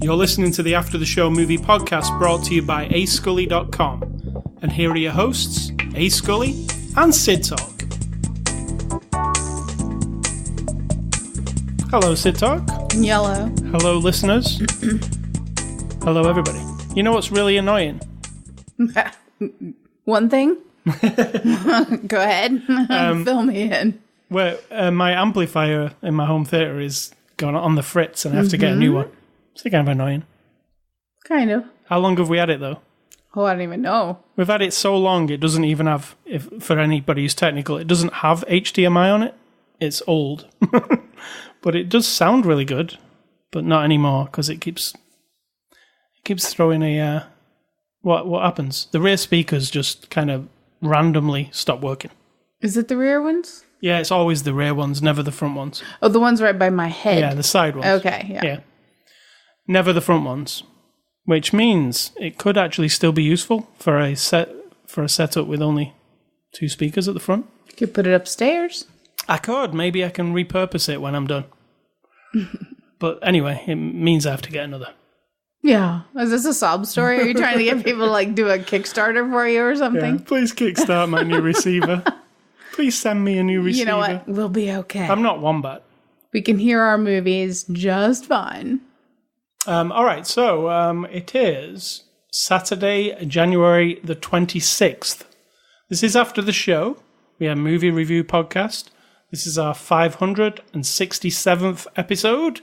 You're listening to the After the Show movie podcast brought to you by ascully.com. And here are your hosts, A Scully and Sid Talk. Hello, Sid Talk. Yellow. Hello, listeners. Hello, everybody. You know what's really annoying? One thing? Go ahead. Fill me in. Where my amplifier in my home theatre is gone on the fritz and I have to get a new one. It's kind of annoying. Kind of. How long have we had it, though? Oh, I don't even know. We've had it so long, it doesn't even have, for anybody who's technical, it doesn't have HDMI on it. It's old. But it does sound really good, but not anymore, because it keeps throwing a... What happens? The rear speakers just kind of randomly stop working. Is it the rear ones? Yeah, it's always the rear ones, never the front ones. Oh, the ones right by my head. Yeah, the side ones. Okay, yeah. Never the front ones, which means it could actually still be useful for a setup with only two speakers at the front. You could put it upstairs. I could. Maybe I can repurpose it when I'm done. But anyway, it means I have to get another. Yeah. Is this a sob story? Are you trying to get people to like do a Kickstarter for you or something? Yeah, please kickstart my new receiver. Please send me a new receiver. You know what? We'll be okay. I'm not Wombat. We can hear our movies just fine. All right, so it is Saturday, January the 26th. This is After the Show. We have a movie review podcast. This is our 567th episode.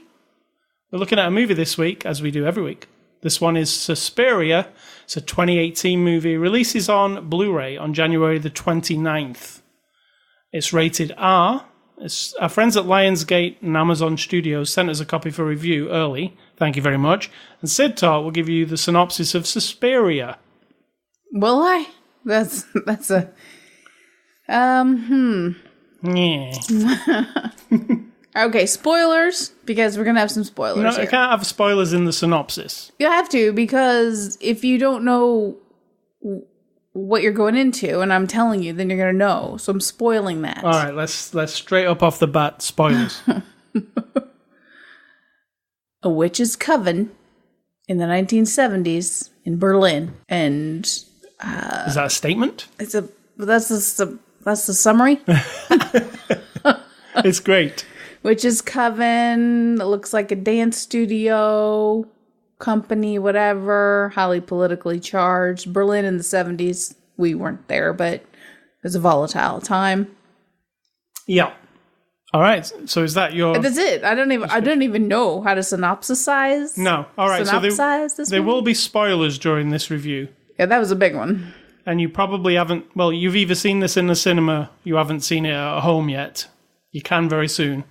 We're looking at a movie this week, as we do every week. This one is Suspiria. It's a 2018 movie. Releases on Blu-ray on January the 29th. It's rated R. Our friends at Lionsgate and Amazon Studios sent us a copy for review early. Thank you very much. And Sid Talk will give you the synopsis of Suspiria. Will I? That's a... Yeah. Okay, spoilers, because we're going to have some spoilers. No, here. I can't have spoilers in the synopsis. You have to, because if you don't know what you're going into, and I'm telling you, then you're going to know. So I'm spoiling that. All right, let's straight up off the bat, spoilers. A witch's coven in the 1970s in Berlin, and is that a statement? that's the summary. It's great. Witch's coven. It looks like a dance studio company, whatever. Highly politically charged. Berlin in the 70s. We weren't there, but it was a volatile time. Yeah. All right. So is that your... That's it. I don't even know how to synopsisize. No. All right. Synopsize so there will be spoilers during this review. Yeah, that was a big one. And you probably haven't... Well, you've either seen this in the cinema, you haven't seen it at home yet. You can very soon.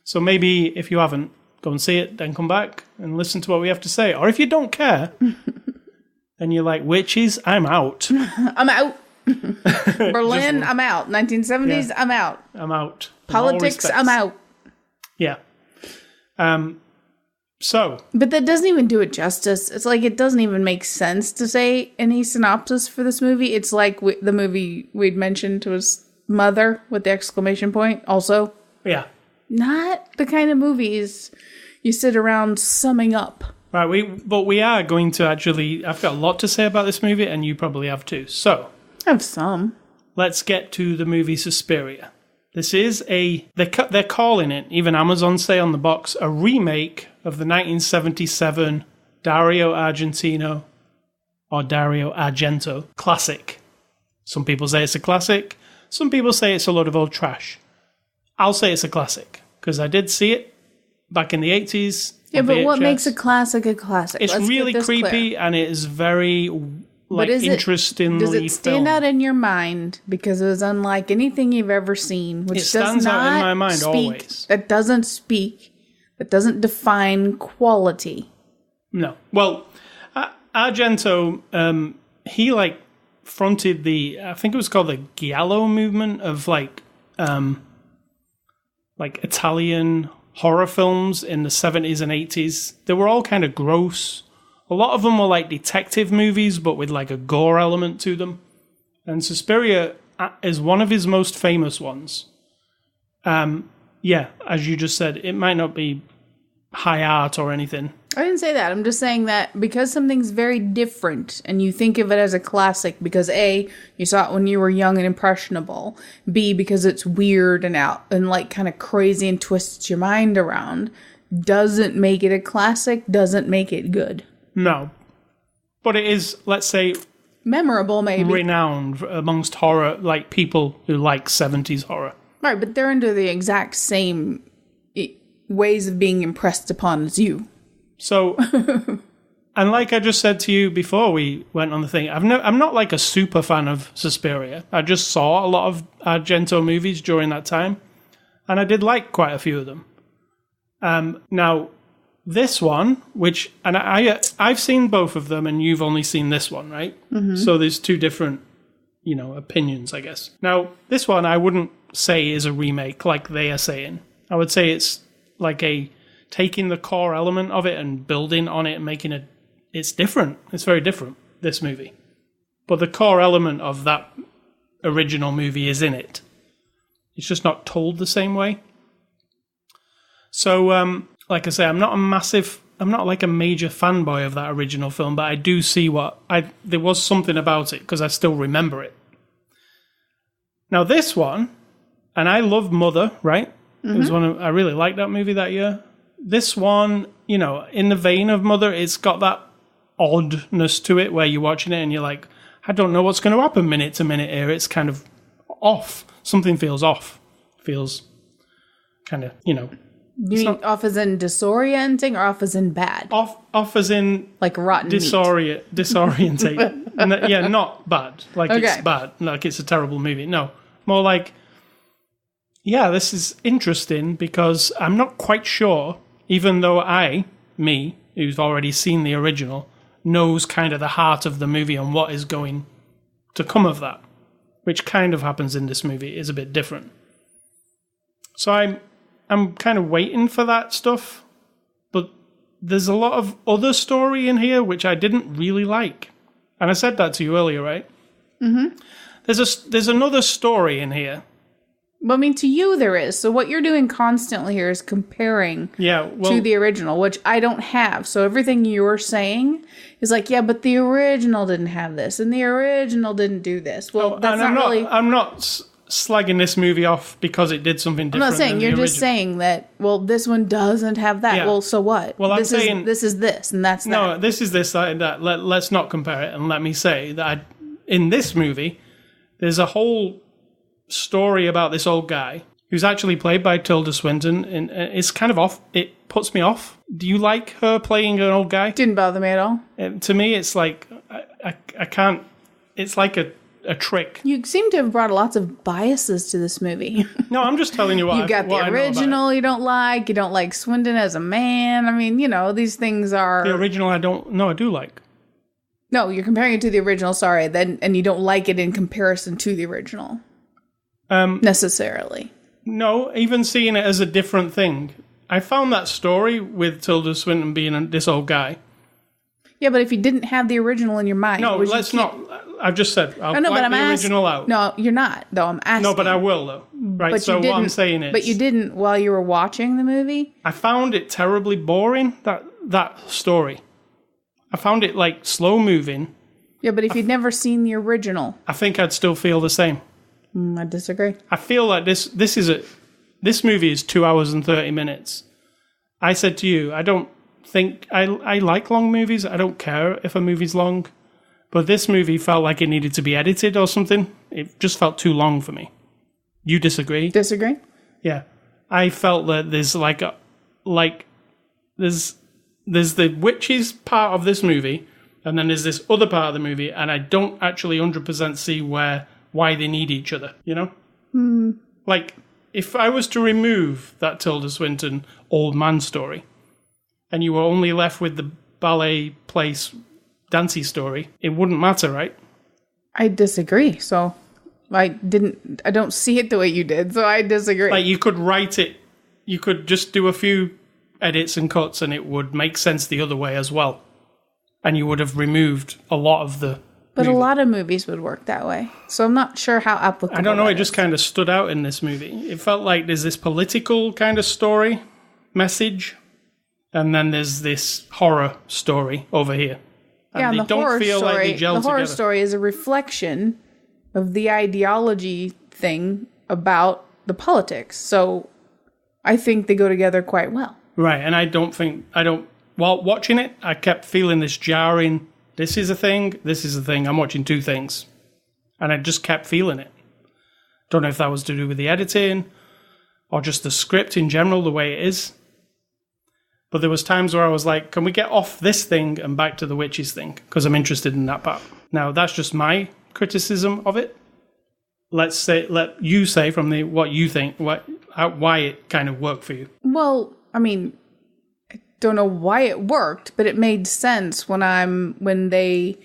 So maybe if you haven't, go and see it, then come back and listen to what we have to say. Or if you don't care, and you're like, witches, I'm out. I'm out. Berlin, I'm out. 1970s, yeah. I'm out. I'm out. Politics, I'm out. Yeah. So. But that doesn't even do it justice. It's like it doesn't even make sense to say any synopsis for this movie. It's like the movie we'd mentioned was Mother with the exclamation point. Also. Yeah. Not the kind of movies you sit around summing up. Right, but we are going to actually... I've got a lot to say about this movie, and you probably have too. So... I have some. Let's get to the movie Suspiria. This is they're calling it, even Amazon say on the box, a remake of the 1977 Dario Argento classic. Some people say it's a classic. Some people say it's a load of old trash. I'll say it's a classic, because I did see it back in the 80s. Yeah, but what makes a classic a classic? It's really creepy, and it is very interestingly filmed. Does it stand out in your mind because it was unlike anything you've ever seen? Which it stands out in my mind always. That doesn't define quality. No. Well, Argento, he fronted I think it was called the Giallo movement of Italian horror films in the 70s and 80s. They were all kind of gross. A lot of them were like detective movies, but with like a gore element to them. And Suspiria is one of his most famous ones. Yeah, as you just said, it might not be high art or anything. I didn't say that. I'm just saying that because something's very different and you think of it as a classic because A, you saw it when you were young and impressionable. B, because it's weird and out and like kind of crazy and twists your mind around, doesn't make it a classic, doesn't make it good. No. But it is, let's say, memorable maybe. Renowned amongst horror, like people who like 70s horror. Right, but they're under the exact same ways of being impressed upon as you. So, and like I just said to you before we went on the thing, I'm not like a super fan of Suspiria. I just saw a lot of Argento movies during that time, and I did like quite a few of them. Now, this one, which, and I've seen both of them, and you've only seen this one, right? Mm-hmm. So there's two different, opinions, I guess. Now, this one I wouldn't say is a remake like they are saying. I would say it's like taking the core element of it and building on it and making it, it's different. It's very different, this movie. But the core element of that original movie is in it. It's just not told the same way. So, like I say, I'm not like a major fanboy of that original film, but I do see there was something about it because I still remember it. Now this one, and I love Mother, right? Mm-hmm. It was I really liked that movie that year. This one, in the vein of Mother, it's got that oddness to it where you're watching it and you're like, I don't know what's going to happen minute to minute here. It's kind of off. Something feels off. Feels kind of, You mean off as in disorienting or off as in bad? Off as in like rotten disorientate. Yeah, not bad. Like It's bad. Like it's a terrible movie. No, more like, yeah, this is interesting because I'm not quite sure, even though me, who's already seen the original, knows kind of the heart of the movie and what is going to come of that, which kind of happens in this movie, is a bit different. So I'm kind of waiting for that stuff, but there's a lot of other story in here which I didn't really like. And I said that to you earlier, right? Mm-hmm. There's another story in here. Well, I mean, to you there is. So what you're doing constantly here is comparing to the original, which I don't have. So everything you're saying is like, yeah, but the original didn't have this, and the original didn't do this. Well, that's not really... I'm not slagging this movie off because it did something different. I'm not saying, you're just saying that, well, this one doesn't have that. Yeah. Well, so what? Well, I'm saying... This is this, and that's that. No, this is this, that, and that. Let's not compare it, and let me say that in this movie, there's a whole story about this old guy who's actually played by Tilda Swinton, and it's kind of off. It puts me off. Do you like her playing an old guy? Didn't bother me at all. To me, it's like I can't. It's like a trick. You seem to have brought lots of biases to this movie. No, I'm just telling you what you got the original you don't like. You don't like Swinton as a man. I mean, these things are the original. I do like. No, you're comparing it to the original. Sorry, and you don't like it in comparison to the original. Necessarily. No, even seeing it as a different thing. I found that story with Tilda Swinton being this old guy. Yeah, but if you didn't have the original in your mind... No, let's not... I've just said I'll wipe the original out. No, you're not, though. I'm asking. No, but I will, though. Right, but so what I'm saying is... But you didn't while you were watching the movie? I found it terribly boring, that story. I found it, slow moving. Yeah, but if you'd never seen the original... I think I'd still feel the same. I disagree. I feel like this movie is 2 hours and 30 minutes. I said to you, I don't think I like long movies. I don't care if a movie's long, but this movie felt like it needed to be edited or something. It just felt too long for me. You disagree? Disagree? Yeah, I felt that there's there's the witches part of this movie, and then there's this other part of the movie, and I don't actually 100% see why they need each other, if I was to remove that Tilda Swinton old man story and you were only left with the ballet place dancey story, it wouldn't matter, right? I disagree. So I don't see it the way you did, so I disagree. You could write it, you could just do a few edits and cuts and it would make sense the other way as well. And you would have removed a lot of the But movie. a lot of movies would work that way. So I'm not sure how applicable I don't know, that it just is. kind of stood out in this movie. It felt like there's this political kind of story, message, and then there's this horror story over here. And Yeah, and they don't feel like they gel the horror together. story is a reflection of the ideology thing about the politics. So I think they go together quite well. Right, and while watching it, I kept feeling this jarring, this is a thing, I'm watching two things. And I just kept feeling it. Don't know if that was to do with the editing, or just the script in general, the way it is. But there was times where I was like, can we get off this thing and back to the witches thing? Because I'm interested in that part. Now, that's just my criticism of it. Let you say from what you think, why it kind of worked for you. Well, I mean, I don't know why it worked, but it made sense when they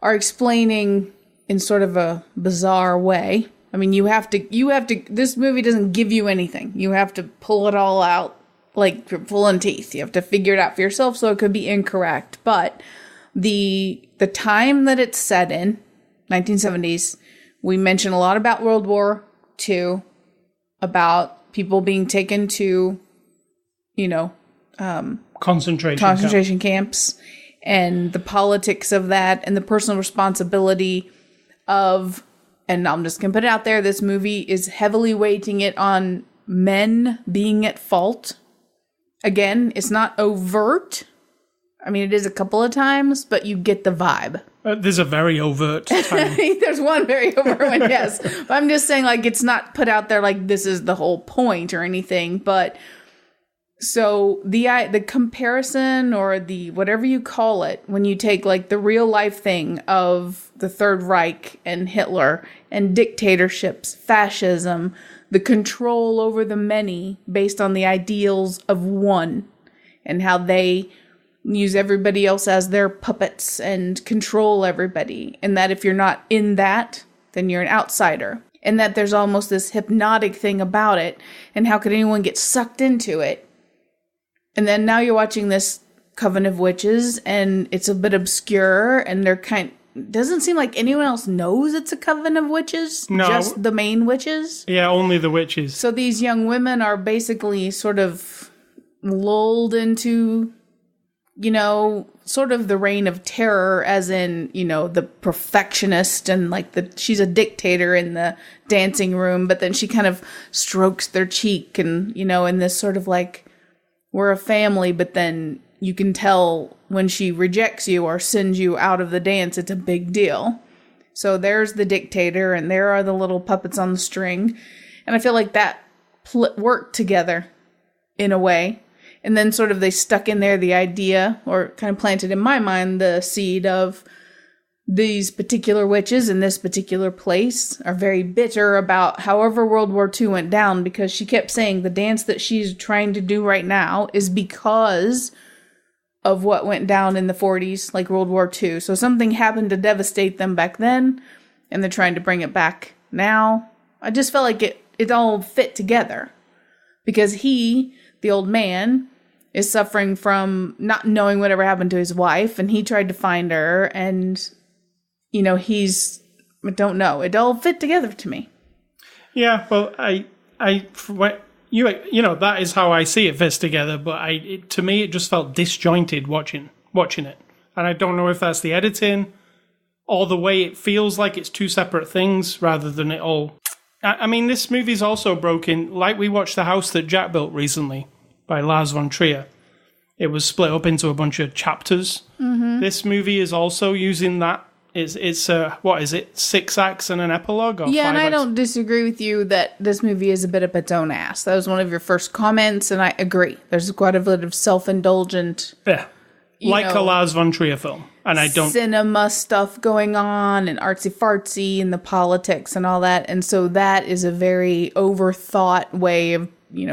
are explaining in sort of a bizarre way. I mean, you have to, this movie doesn't give you anything. You have to pull it all out. Like, you're pulling teeth. You have to figure it out for yourself, so it could be incorrect. But the time that it's set in, 1970s, we mention a lot about World War II, about people being taken to, concentration camps, and the politics of that, and the personal responsibility of, and I'm just going to put it out there, this movie is heavily weighting it on men being at fault. Again, it's not overt. I mean, it is a couple of times, but you get the vibe. There's a very overt time. There's one very overt one, yes. But I'm just saying, like, it's not put out there like this is the whole point or anything. But so the comparison, or the whatever you call it, when you take like the real life thing of the Third Reich and Hitler and dictatorships, fascism, the control over the many based on the ideals of one, and how they use everybody else as their puppets and control everybody. And that if you're not in that, then you're an outsider. And that there's almost this hypnotic thing about it. And how could anyone get sucked into it? And then now you're watching this Coven of Witches, and it's a bit obscure, and doesn't seem like anyone else knows it's a Coven of Witches. No. Just the main witches. Yeah, only the witches. So these young women are basically sort of lulled into, sort of the reign of terror, as in, the perfectionist, and like she's a dictator in the dancing room, but then she kind of strokes their cheek, and, in this sort of like, we're a family, but then you can tell when she rejects you or sends you out of the dance, it's a big deal. So there's the dictator, and there are the little puppets on the string. And I feel like that worked together in a way. And then sort of they stuck in there the idea, or kind of planted in my mind the seed of these particular witches in this particular place are very bitter about however World War II went down, because she kept saying the dance that she's trying to do right now is because of what went down in the 40s, like World War II. So something happened to devastate them back then, and they're trying to bring it back now. I just felt like it all fit together, because the old man, is suffering from not knowing whatever happened to his wife, and he tried to find her, and I don't know. It all fit together to me. Yeah, well, that is how I see it fits together. But to me, it just felt disjointed watching it, and I don't know if that's the editing or the way it feels like it's two separate things rather than it all. I mean, this movie's also broken. Like we watched The House That Jack Built recently by Lars von Trier. It was split up into a bunch of chapters. Mm-hmm. This movie is also using that. It's what is it, 6 acts and an epilogue? Or yeah, and I acts? don't disagree with you that this movie is a bit up its own ass. That was one of your first comments, and I agree. There's quite a bit of self-indulgent... Yeah, like a Lars von Trier film. And I don't... cinema stuff going on, and artsy-fartsy, and the politics and all that. And so that is a very overthought way of,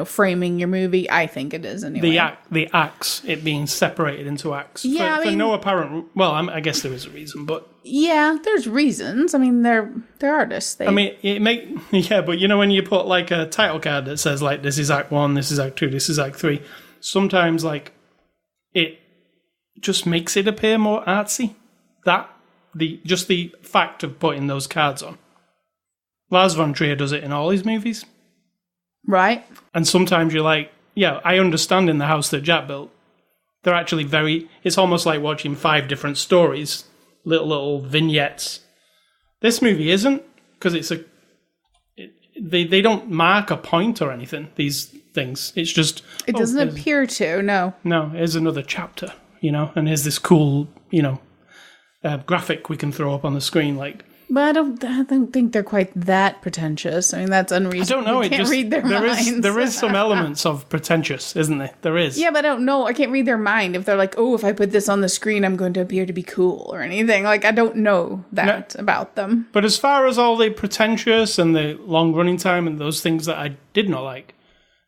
framing your movie. I think it is, anyway. The acts, it being separated into acts. Yeah, for no apparent... Well, I guess there is a reason, but... Yeah, there's reasons. I mean, they're artists. Yeah, but when you put like a title card that says like, this is Act 1, this is Act 2, this is Act 3, sometimes like it just makes it appear more artsy. That just the fact of putting those cards on. Lars von Trier does it in all his movies. Right. And sometimes you're like, yeah, I understand in the house that Jack built. They're actually it's almost like watching 5 different stories, little vignettes. This movie isn't, because they don't mark a point or anything, these things. It's just... It doesn't appear to, no. No, here's another chapter, and here's this cool, graphic we can throw up on the screen, like... But I don't think they're quite that pretentious. I mean, that's unreasonable. I don't know. I can't read their minds. There is some elements of pretentious, isn't there? There is. Yeah, but I don't know. I can't read their mind. If they're like, oh, if I put this on the screen, I'm going to appear to be cool or anything. Like, I don't know that about them. But as far as all the pretentious and the long running time and those things that I did not like,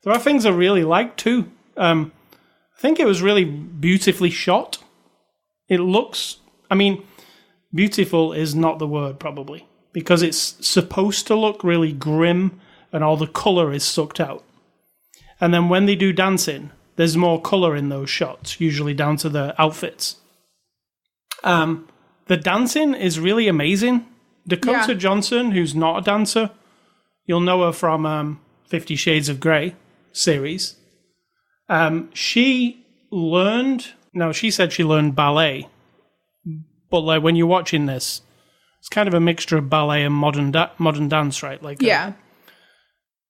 there are things I really liked too. I think it was really beautifully shot. It looks... beautiful is not the word, probably, because it's supposed to look really grim and all the colour is sucked out. And then when they do dancing, there's more colour in those shots, usually down to the outfits. The dancing is really amazing. Dakota Johnson, who's not a dancer, you'll know her from 50 Shades of Grey series. She said she learned ballet. But like when you're watching this, it's kind of a mixture of ballet and modern dance, right?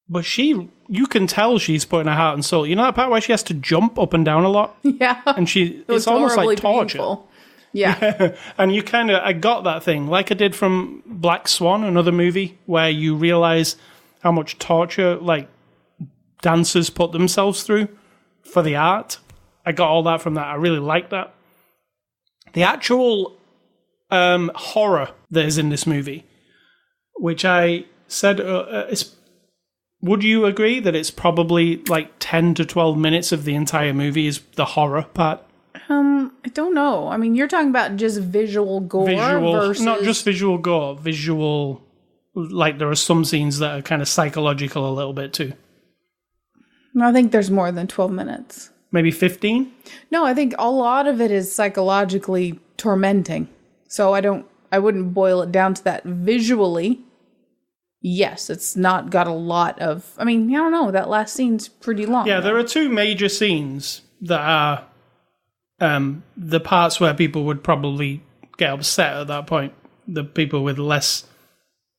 But you can tell she's putting her heart and soul. You know that part where she has to jump up and down a lot? Yeah. And it's almost like torture. Painful. Yeah. And I got that thing, like I did from Black Swan, another movie, where you realize how much torture, like, dancers put themselves through for the art. I got all that from that. I really like that. The actual horror that is in this movie, which I said, would you agree that it's probably like 10 to 12 minutes of the entire movie is the horror part? I don't know. I mean, you're talking about just visual gore versus... Not just visual gore, like there are some scenes that are kind of psychological a little bit too. I think there's more than 12 minutes. Maybe 15? No, I think a lot of it is psychologically tormenting. So I wouldn't boil it down to that visually. Yes, it's not got a lot of... I don't know. That last scene's pretty long. Yeah, there are 2 major scenes that are the parts where people would probably get upset at that point. The people with less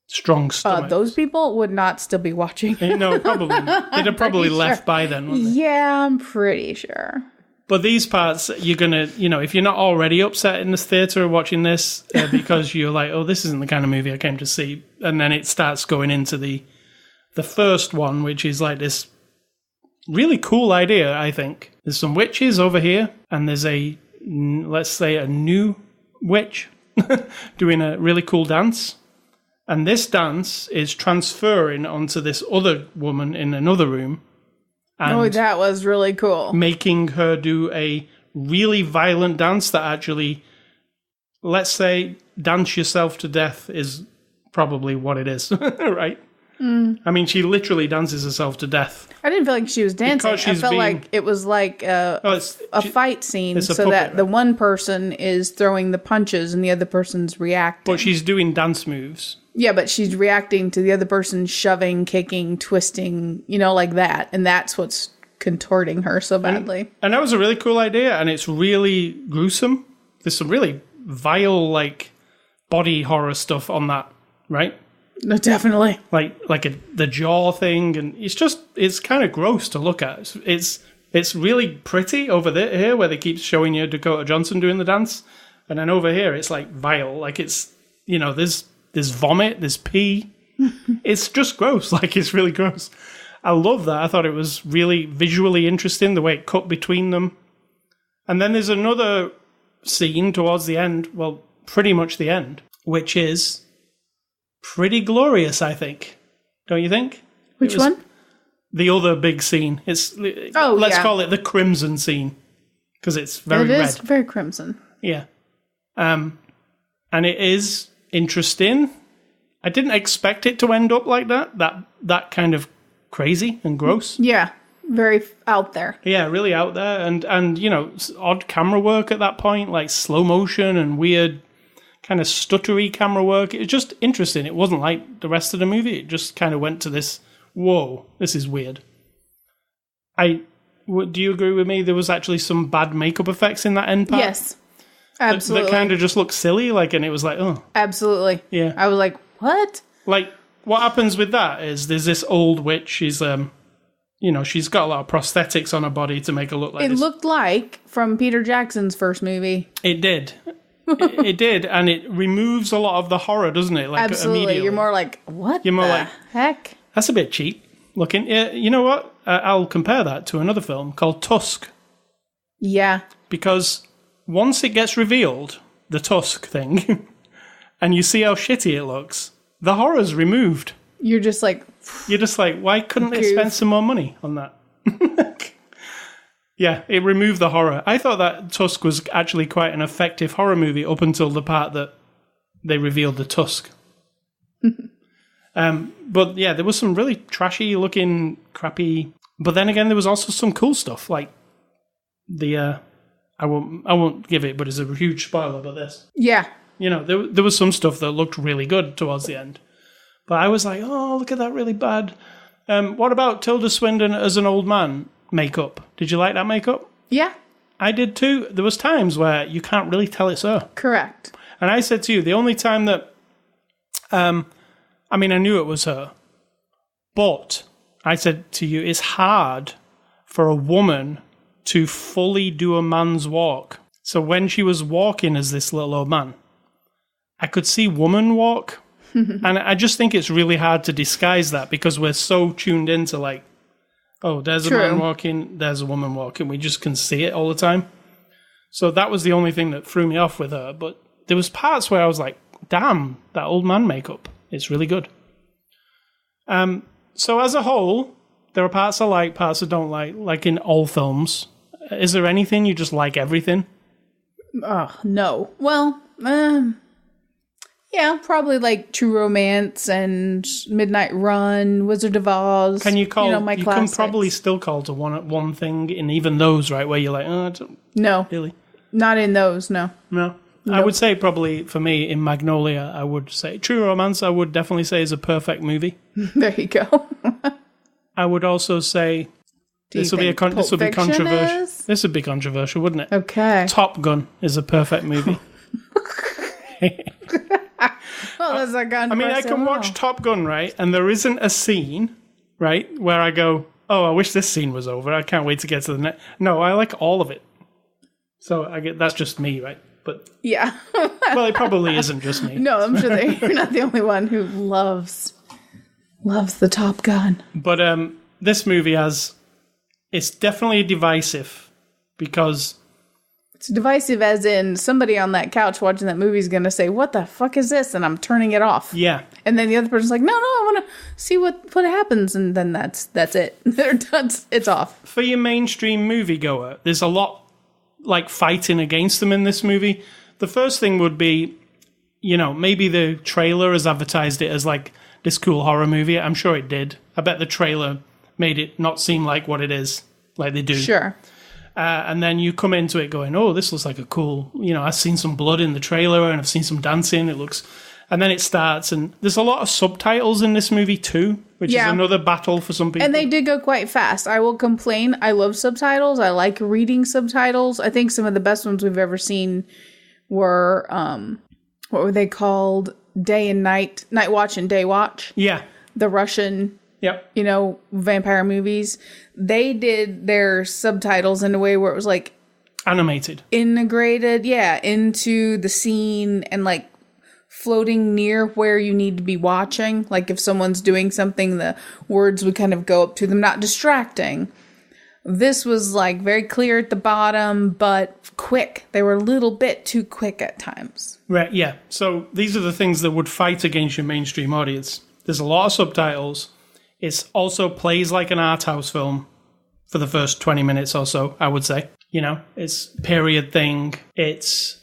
strong stomachs. Those people would not still be watching. No, probably. They'd have probably left by then, wouldn't they? Yeah, I'm pretty sure. But these parts, you're going to, if you're not already upset in this theatre watching this, because you're like, oh, this isn't the kind of movie I came to see. And then it starts going into the first one, which is like this really cool idea, I think. There's some witches over here, and there's let's say a new witch doing a really cool dance. And this dance is transferring onto this other woman in another room. And that was really cool. Making her do a really violent dance that actually, let's say, dance yourself to death is probably what it is, right? Mm. She literally dances herself to death. I didn't feel like she was dancing. I felt like it was like a fight scene, so puppet, that the one person is throwing the punches and the other person's reacting. But she's doing dance moves. Yeah, but she's reacting to the other person shoving, kicking, twisting, like that. And that's what's contorting her so badly. And that was a really cool idea, and it's really gruesome. There's some really vile, like, body horror stuff on that, right? No, definitely. Like the jaw thing, and it's kind of gross to look at. It's really pretty over there here, where they keep showing you Dakota Johnson doing the dance. And then over here, it's, like, vile. Like, it's, there's vomit, there's pee. It's just gross. Like, it's really gross. I love that. I thought it was really visually interesting, the way it cut between them. And then there's another scene towards the end, well, pretty much the end, which is pretty glorious, I think. Don't you think? Which one? The other big scene. Let's call it the crimson scene, because it's very red. It is very crimson. Yeah. And it is interesting. I didn't expect it to end up like that kind of crazy and gross. Yeah, very out there. Yeah, really out there, and odd camera work at that point, like slow motion and weird kind of stuttery camera work. It was just interesting. It wasn't like the rest of the movie. It just kind of went to this, whoa, this is weird. Do you agree with me? There was actually some bad makeup effects in that end part? Yes, absolutely. That kind of just looked silly, like, and it was like, oh. Absolutely. Yeah. I was like, what? Like, what happens with that is there's this old witch. She's, she's got a lot of prosthetics on her body to make her look like It this. looked like from Peter Jackson's first movie. It did. It did, and it removes a lot of the horror, doesn't it? Like, Absolutely. immediately. You're more like, what You're more the like, heck? That's a bit cheap looking. You know what? I'll compare that to another film called Tusk. Yeah. Because once it gets revealed, the Tusk thing, and you see how shitty it looks, the horror's removed. You're just like, why couldn't they spend some more money on that? Yeah, it removed the horror. I thought that Tusk was actually quite an effective horror movie up until the part that they revealed the Tusk. But yeah, there was some really trashy looking, crappy. But then again, there was also some cool stuff, like the. I won't give it, but it's a huge spoiler about this. yeah. There was some stuff that looked really good towards the end, but I was like, oh, look at that really bad. What about Tilda Swinton as an old man makeup? Did you like that makeup? Yeah. I did too. There was times where you can't really tell it's her. Correct. And I said to you, the only time that, I knew it was her, but I said to you, it's hard for a woman to fully do a man's walk. So when she was walking as this little old man, I could see woman walk. And I just think it's really hard to disguise that because we're so tuned into like, oh, there's True. a man walking, there's a woman walking. We just can see it all the time. So that was the only thing that threw me off with her. But there was parts where I was like, damn, that old man makeup. It's really good. So as a whole, there are parts I like, parts I don't like in all films. Is there anything you just like everything? No. Well, yeah, probably like True Romance and Midnight Run, Wizard of Oz. Can you call? my you classics. can probably still call to one thing in even those, right? Where you're like, oh, I don't No, really. not in those. No. No. I would say probably for me in Magnolia, I would say True Romance. I would definitely say is a perfect movie. There you go. I would also say this will be controversial. Is? This would be controversial, wouldn't it? Okay. Top Gun is a perfect movie. Well, that's a gun. I can watch Top Gun, right? And there isn't a scene, right, where I go, oh, I wish this scene was over. I can't wait to get to the next. No, I like all of it. So that's just me, right? But yeah. well, it probably isn't just me. No, I'm sure that you're not the only one who loves the Top Gun. But this movie it's definitely divisive because It's divisive as in somebody on that couch watching that movie is going to say, what the fuck is this? And I'm turning it off. yeah, And then the other person's like, no, I want to see what happens. And then that's it. They're done. It's off. for your mainstream moviegoer, there's a lot like fighting against them in this movie. The first thing would be, maybe the trailer has advertised it as like this cool horror movie. I'm sure it did. I bet the trailer made it not seem like what it is, like they do. Sure. And then you come into it going, oh, this looks like a cool, I've seen some blood in the trailer and I've seen some dancing. It looks, and then it starts, and there's a lot of subtitles in this movie too, which is another battle for some people. And they did go quite fast. I will complain. I love subtitles. I like reading subtitles. I think some of the best ones we've ever seen were, what were they called? Day and Night, Night Watch and Day Watch. Yeah. The Russian, Yep. vampire movies. They did their subtitles in a way where it was like Animated. integrated, into the scene and like floating near where you need to be watching. Like if someone's doing something, the words would kind of go up to them, not distracting. This was like very clear at the bottom, but quick. They were a little bit too quick at times. Right, yeah. So these are the things that would fight against your mainstream audience. There's a lot of subtitles. It also plays like an art house film for the first 20 minutes or so, I would say. It's period thing. It's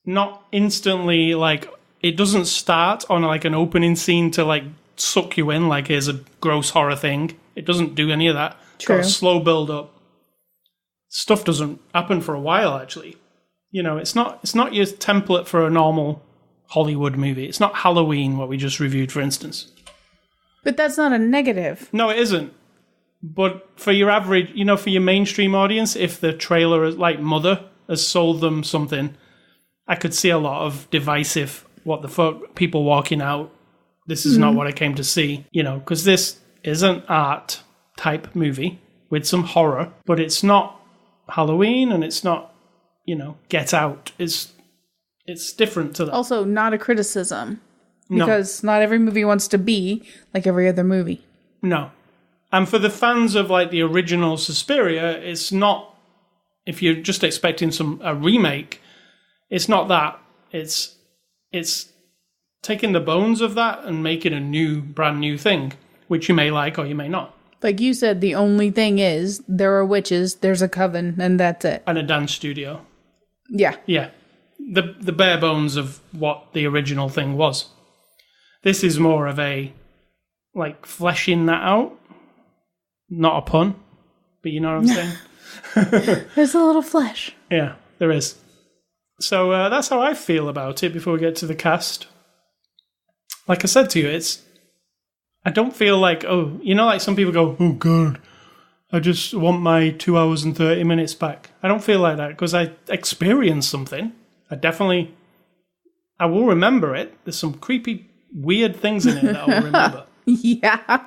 not instantly like, it doesn't start on like an opening scene to like suck you in, like here's a gross horror thing. It doesn't do any of that. It's got a slow build up. Stuff doesn't happen for a while, actually. It's not your template for a normal Hollywood movie. It's not Halloween, what we just reviewed, for instance. But that's not a negative. No, it isn't. But for your average, for your mainstream audience, if the trailer, is like Mother, has sold them something, I could see a lot of divisive, what the fuck, people walking out, this is not what I came to see, because this is an art type movie with some horror, but it's not Halloween and it's not, Get Out. It's different to that. Also, not a criticism, because not every movie wants to be like every other movie. No. And for the fans of like the original Suspiria, it's not, if you're just expecting a remake, it's not that. It's taking the bones of that and making a brand new thing, which you may like or you may not. Like you said, the only thing is there are witches, there's a coven, and that's it. And a dance studio. Yeah. Yeah. The bare bones of what the original thing was. This is more of a, like, fleshing that out. Not a pun, but you know what I'm saying? There's a little flesh. Yeah, there is. So that's how I feel about it before we get to the cast. Like I said to you, I don't feel like, like some people go, oh God, I just want my 2 hours and 30 minutes back. I don't feel like that because I experienced something. I will remember it. There's some creepy, weird things in it that I'll remember. Yeah.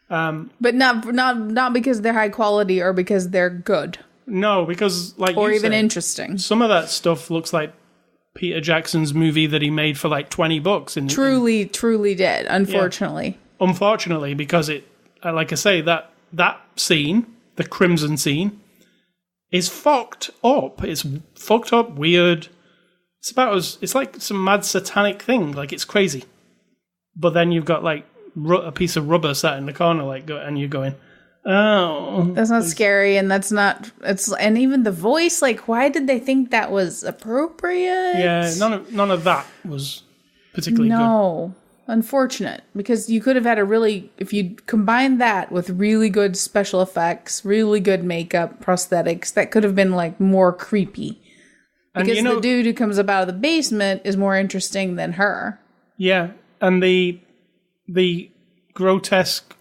But not because they're high quality or because they're good. No, because like or you even said, interesting. Some of that stuff looks like Peter Jackson's movie that he made for like $20. Truly did, unfortunately. Yeah. Unfortunately, because it, like I say, that scene, the Crimson scene, is fucked up. It's fucked up, weird. It's like some mad satanic thing. Like, it's crazy. But then you've got like a piece of rubber sat in the corner, and you're going, oh, that's not scary, and that's not. And even the voice, like, why did they think that was appropriate? Yeah, none of that was particularly good. No, unfortunate, because you could have had if you combine that with really good special effects, really good makeup, prosthetics, that could have been like more creepy. Because the dude who comes up out of the basement is more interesting than her. Yeah, and the grotesque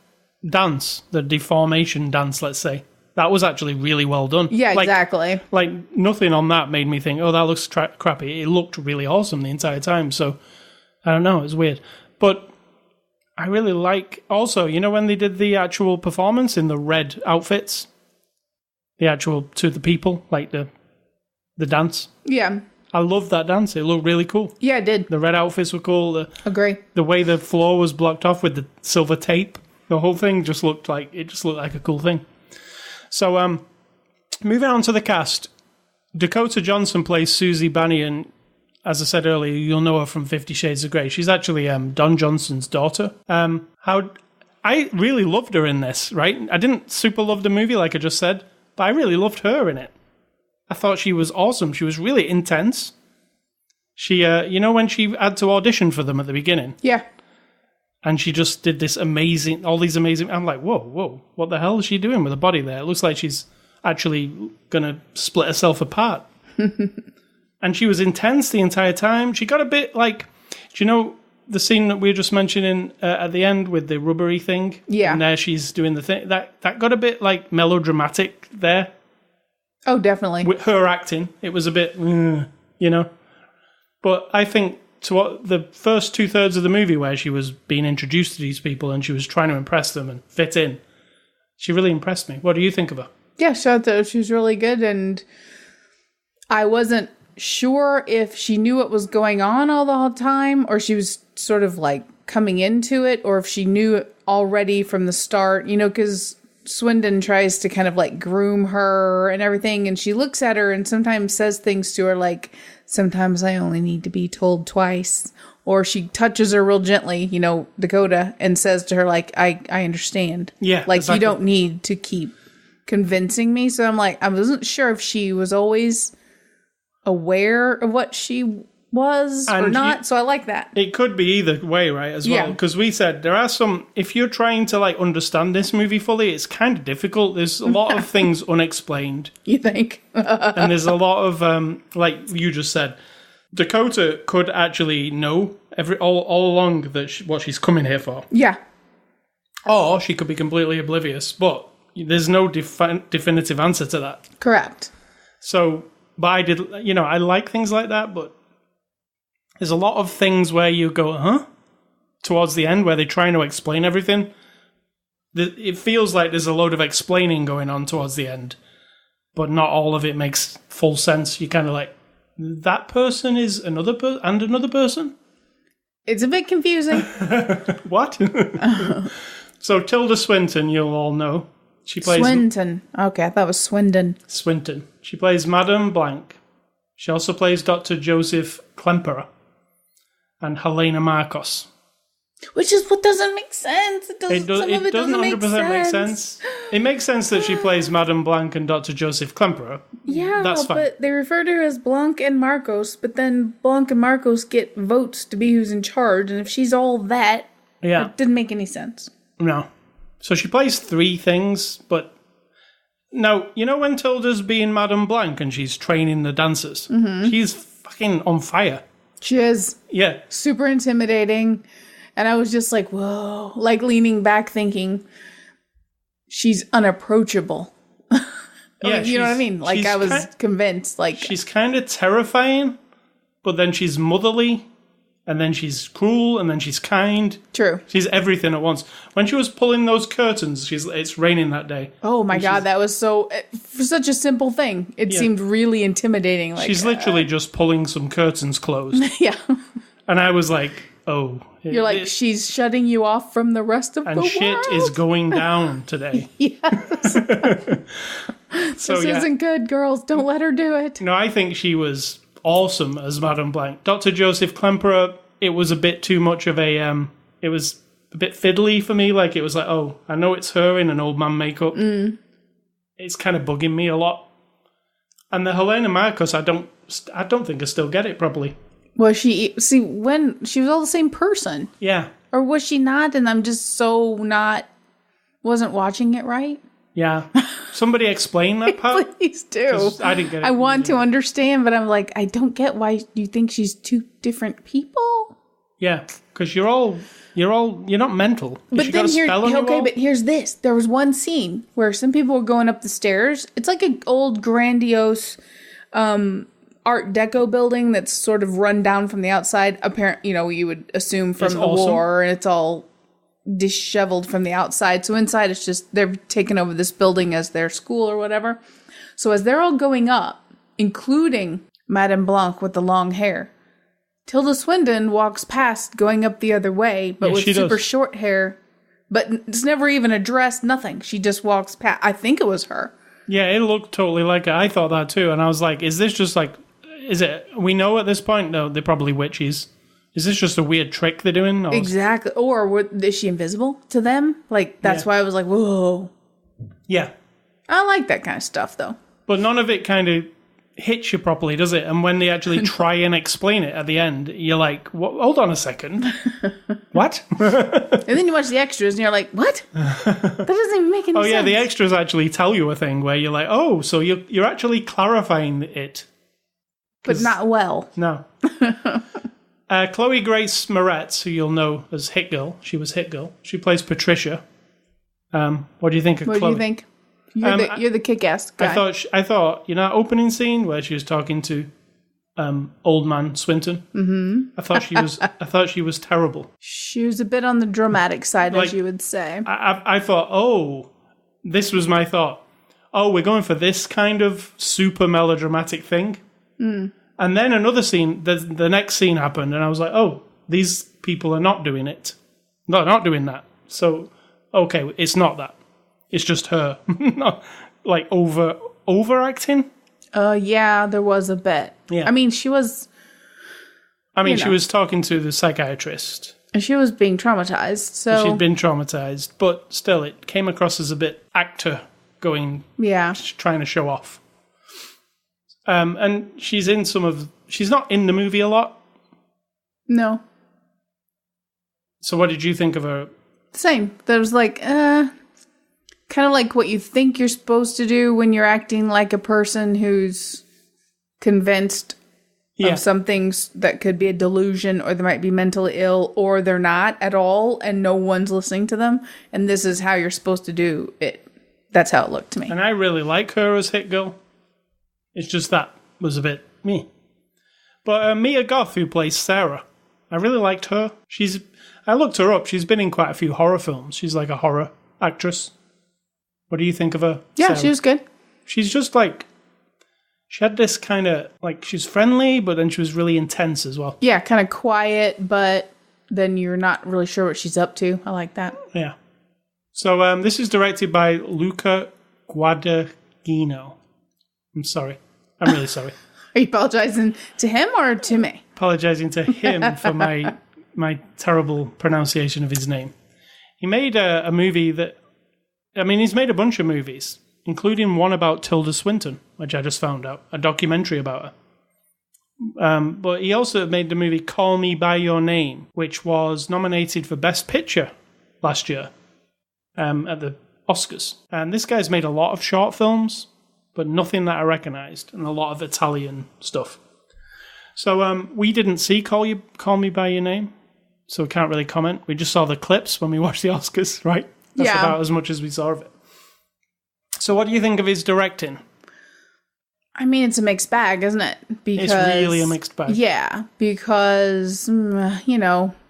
dance, the deformation dance, let's say, that was actually really well done. Yeah, exactly. Like, nothing on that made me think, oh, that looks crappy. It looked really awesome the entire time. So, I don't know, it was weird. But I really like, also, when they did the actual performance in the red outfits, the actual to the people, like the dance. Yeah. I loved that dance. It looked really cool. Yeah, it did. The red outfits were cool. Agree. The way the floor was blocked off with the silver tape, the whole thing just looked like a cool thing. So, moving on to the cast. Dakota Johnson plays Susie Bannion. As I said earlier, you'll know her from 50 Shades of Grey. She's actually Don Johnson's daughter. I really loved her in this, right? I didn't super love the movie, like I just said, but I really loved her in it. I thought she was awesome. She was really intense. She, when she had to audition for them at the beginning. Yeah. And she just did all these amazing, I'm like, whoa, what the hell is she doing with her body there? It looks like she's actually going to split herself apart. And she was intense the entire time. She got a bit like, do you know the scene that we were just mentioning at the end with the rubbery thing? Yeah. And there she's doing the thing. That got a bit like melodramatic there. Oh, definitely. With her acting, it was a bit, But I think to what the first 2/3 of the movie where she was being introduced to these people and she was trying to impress them and fit in, she really impressed me. What do you think of her? Yeah, she was really good, and I wasn't sure if she knew what was going on all the time, or she was sort of like coming into it, or if she knew it already from the start, because Swindon tries to kind of like groom her and everything, and she looks at her and sometimes says things to her like, sometimes I only need to be told twice, or she touches her real gently, Dakota, and says to her like, I understand. Yeah, like exactly. You don't need to keep convincing me. So I'm like, I wasn't sure if she was always aware of what she was or not, so I like that. It could be either way, right, as well, because we said there are some, if you're trying to like understand this movie fully, it's kind of difficult. There's a lot of things unexplained. You think? And there's a lot of, like you just said, Dakota could actually know all along that what she's coming here for. Yeah. Or she could be completely oblivious, but there's no definitive answer to that. Correct. So, but I like things like that, but there's a lot of things where you go, huh? Towards the end, where they're trying to explain everything. It feels like there's a load of explaining going on towards the end, but not all of it makes full sense. You're kind of like, that person is another person and another person? It's a bit confusing. What? So Tilda Swinton, you'll all know. She plays Swinton. Okay, I thought it was Swindon. Swinton. She plays Madame Blanc. She also plays Dr. Joseph Klemperer and Helena Marcos. Which is what doesn't make sense. It doesn't 100% make sense. It makes sense that she plays Madame Blanc and Dr. Joseph Klemperer. Yeah, that's fine. But they refer to her as Blanc and Marcos, but then Blanc and Marcos get votes to be who's in charge, and if she's all that, it didn't make any sense. No. So she plays three things, but now, you know when Tilda's being Madame Blanc and she's training the dancers? Mm-hmm. She's fucking on fire. She is. Yeah. Super intimidating. And I was just like, whoa, like leaning back thinking, she's unapproachable. Yeah, you know what I mean? Like I was convinced. Like she's kind of terrifying, but then she's motherly, and then she's cruel, and then she's kind. True. She's everything at once. When she was pulling those curtains, it's raining that day. Oh my God, that was for such a simple thing. It seemed really intimidating. Like she's literally just pulling some curtains closed. Yeah. And I was like, oh. You're like, she's shutting you off from the rest of the world. And shit is going down today. Yes. So this isn't good, girls. Don't let her do it. No, I think she was awesome as Madame Blanc. Dr. Joseph Klemperer, it was a bit too much of a... it was a bit fiddly for me. Like, it was like, oh, I know it's her in an old man makeup. Mm. It's kind of bugging me a lot. And the Helena Marcos, I don't think I still get it properly. Was when she was all the same person? Yeah. Or was she not? And I'm just wasn't watching it right? Yeah. Somebody explain that part. Please do. I didn't get it. I want to understand, but I'm like, I don't get why you think she's two different people. Yeah, because you're not mental. But then but here's this. There was one scene where some people were going up the stairs. It's like an old grandiose Art Deco building that's sort of run down from the outside. Apparently, you would assume from the war, and it's all disheveled from the outside. So inside, it's just they're taking over this building as their school or whatever. So as they're all going up, including Madame Blanc with the long hair, Tilda Swinton walks past going up the other way, but with super short hair. But it's never even addressed, nothing. She just walks past. I think it was her. Yeah, it looked totally like it. I thought that too. And I was like, is this just like... we know at this point? No, they're probably witches. Is this just a weird trick they're doing? Exactly. Or is she invisible to them? Like, that's why I was like, whoa. Yeah. I like that kind of stuff, though. But none of it kind of hits you properly, does it? And when they actually try and explain it at the end, you're like, hold on a second. What? And then you watch the extras and you're like, what? That doesn't even make any sense. Oh, yeah, the extras actually tell you a thing where you're like, oh, so you're actually clarifying it. But not well. No. Chloe Grace Moretz, who you'll know as Hit Girl. She was Hit Girl. She plays Patricia. What do you think of Chloe? What do you think? You're the kick-ass guy. I thought, that opening scene where she was talking to old man Swinton. Mm-hmm. I thought she was terrible. She was a bit on the dramatic side, as you would say. I thought, this was my thought. Oh, we're going for this kind of super melodramatic thing. Mm. And then another scene, the next scene happened, and I was like, oh, these people are not doing it. No, not doing that. So, okay, it's not that. It's just her. Not like overacting. Yeah, there was a bit. Yeah. I mean, she was... she was talking to the psychiatrist. And she was being traumatized, so... She'd been traumatized, but still, it came across as a bit actor going... Yeah. Trying to show off. And she's in she's not in the movie a lot. No. So what did you think of her? Same. That was like, kind of like what you think you're supposed to do when you're acting like a person who's convinced of some things that could be a delusion, or they might be mentally ill, or they're not at all, and no one's listening to them. And this is how you're supposed to do it. That's how it looked to me. And I really like her as Hit Girl. It's just that was a bit me. But Mia Goth, who plays Sarah, I really liked her. I looked her up. She's been in quite a few horror films. She's like a horror actress. What do you think of her? Yeah, Sarah? she was good. She's just like, she had this kind of, like, she's friendly, but then she was really intense as well. Yeah, kind of quiet, but then you're not really sure what she's up to. I like that. Yeah. So this is directed by Luca Guadagnino. I'm sorry. I'm really sorry. Are you apologizing to him or to me? Apologizing to him for my terrible pronunciation of his name. He made a movie that, I mean, he's made a bunch of movies, including one about Tilda Swinton, which I just found out, a documentary about her. But he also made the movie Call Me By Your Name, which was nominated for Best Picture last year at the Oscars. And this guy's made a lot of short films, but nothing that I recognized, and a lot of Italian stuff. So we didn't see Call Me By Your Name, so we can't really comment. We just saw the clips when we watched the Oscars, right? That's about as much as we saw of it. So what do you think of his directing? I mean, it's a mixed bag, isn't it? It's really a mixed bag. Yeah, because,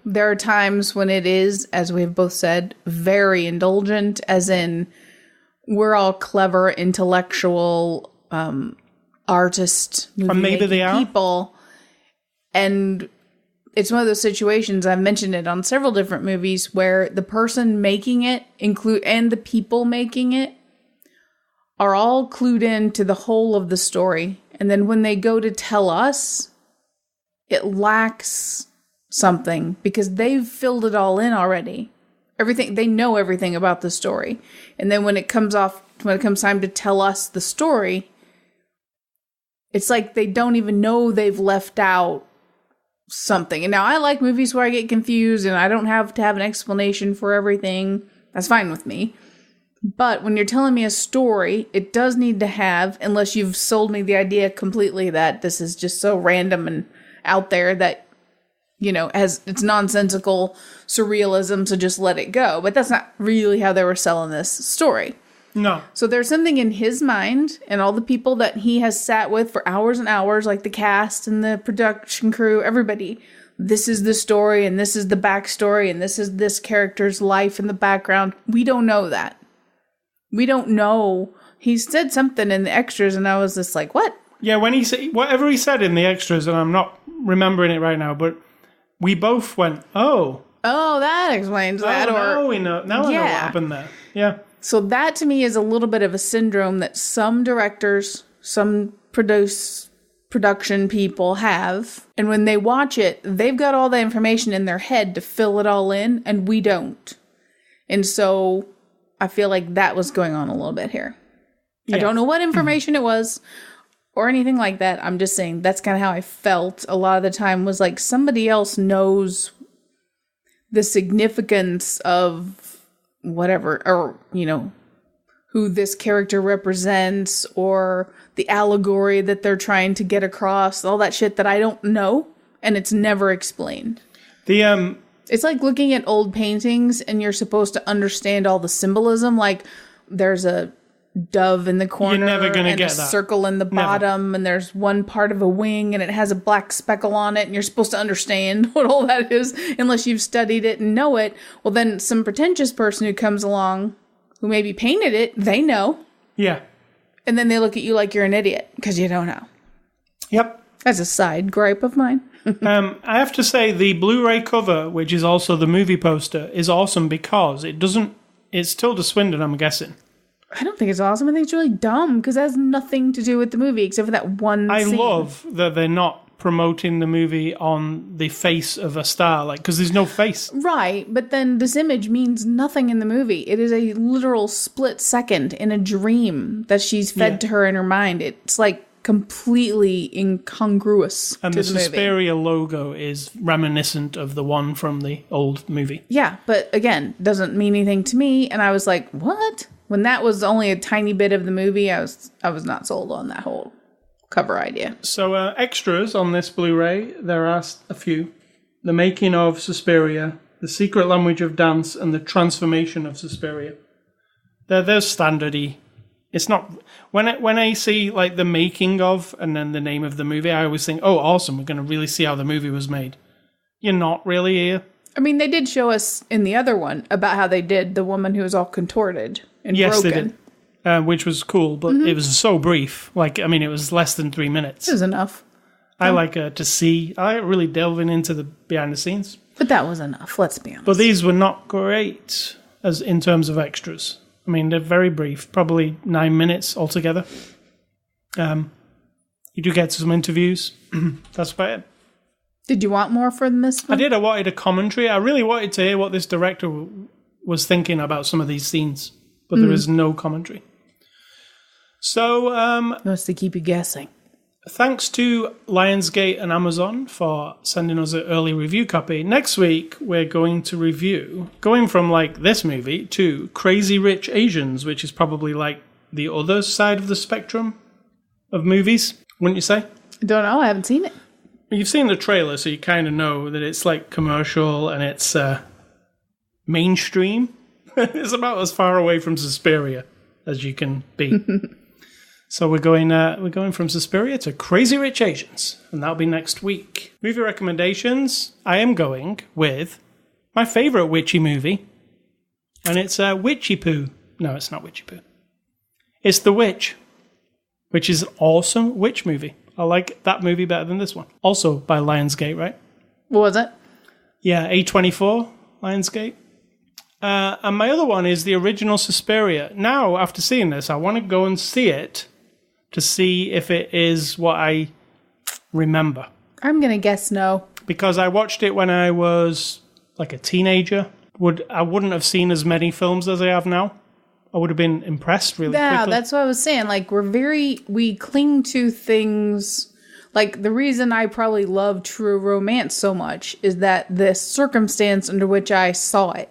there are times when it is, as we've both said, very indulgent, as in we're all clever, intellectual, artist, movie-making people. And it's one of those situations, I've mentioned it on several different movies, where the person making it and the people making it are all clued in to the whole of the story. And then when they go to tell us, it lacks something because they've filled it all in already. They know everything about the story. And then when it comes time to tell us the story, it's like they don't even know they've left out something. And now I like movies where I get confused and I don't have to have an explanation for everything. That's fine with me. But when you're telling me a story, it does need to have, unless you've sold me the idea completely that this is just so random and out there that, it's nonsensical surrealism, so just let it go. But that's not really how they were selling this story. No. So there's something in his mind and all the people that he has sat with for hours and hours, like the cast and the production crew, everybody. This is the story and this is the backstory and this is this character's life in the background. We don't know that. We don't know. He said something in the extras and I was just like, what? Yeah, when he said, whatever he said in the extras, and I'm not remembering it right now, but we both went, oh. Oh, that explains that. Now we know. Now I know what happened there. Yeah. So that to me is a little bit of a syndrome that some directors, some production people have. And when they watch it, they've got all the information in their head to fill it all in, and we don't. And so I feel like that was going on a little bit here. Yeah. I don't know what information it was or anything like that. I'm just saying that's kind of how I felt a lot of the time, was like somebody else knows the significance of whatever, or, who this character represents, or the allegory that they're trying to get across, all that shit that I don't know, and it's never explained. It's like looking at old paintings and you're supposed to understand all the symbolism, like there's a dove in the corner, you're never gonna and get a that. circle in the bottom, and there's one part of a wing and it has a black speckle on it, and you're supposed to understand what all that is unless you've studied it and know it. Well, then some pretentious person who comes along who maybe painted it, they know. Yeah. And then they look at you like you're an idiot because you don't know. Yep. That's a side gripe of mine. I have to say the Blu-ray cover, which is also the movie poster, is awesome because it's Tilda Swinton, I'm guessing. I don't think it's awesome. I think it's really dumb because it has nothing to do with the movie except for that one scene. I love that they're not promoting the movie on the face of a star, because there's no face. Right, but then this image means nothing in the movie. It is a literal split second in a dream that she's fed to her in her mind. It's like completely incongruous and to the the Suspiria logo is reminiscent of the one from the old movie. Yeah, but again, doesn't mean anything to me, and I was like, what? When that was only a tiny bit of the movie, I was not sold on that whole cover idea. So extras on this Blu-ray, there are a few. The making of Suspiria, the secret language of dance, and the transformation of Suspiria. They're standardy. It's not when I see like the making of and then the name of the movie, I always think, oh, awesome, we're going to really see how the movie was made. You're not really here. I mean, they did show us in the other one about how they did the woman who was all contorted and broken. They did. Which was cool, but it was so brief. Like, I mean, it was less than 3 minutes. It was enough. I like to see. I like really delving into the behind the scenes. But that was enough, let's be honest. But these were not great as in terms of extras. I mean, they're very brief, probably 9 minutes altogether. You do get some interviews. That's about it. Did you want more from this one? I did. I wanted a commentary. I really wanted to hear what this director was thinking about some of these scenes. But there is no commentary. So, he wants to keep you guessing. Thanks to Lionsgate and Amazon for sending us an early review copy. Next week, we're going to review, going from like this movie to Crazy Rich Asians, which is probably like the other side of the spectrum of movies, wouldn't you say? I don't know. I haven't seen it. You've seen the trailer, so you kind of know that it's like commercial and it's mainstream. It's about as far away from Suspiria as you can be. So we're going from Suspiria to Crazy Rich Asians, and that'll be next week. Movie recommendations. I am going with my favorite witchy movie, and it's Witchy Poo. No, it's not Witchy Poo. It's The Witch, which is an awesome witch movie. I like that movie better than this one. Also by Lionsgate, right? What was it? Yeah, A24, Lionsgate. And my other one is the original Suspiria. Now, after seeing this, I want to go and see it to see if it is what I remember. I'm going to guess no. Because I watched it when I was like a teenager. I wouldn't have seen as many films as I have now. I would have been impressed really quickly. Yeah, that's what I was saying. Like, we cling to things. Like, the reason I probably love True Romance so much is that the circumstance under which I saw it.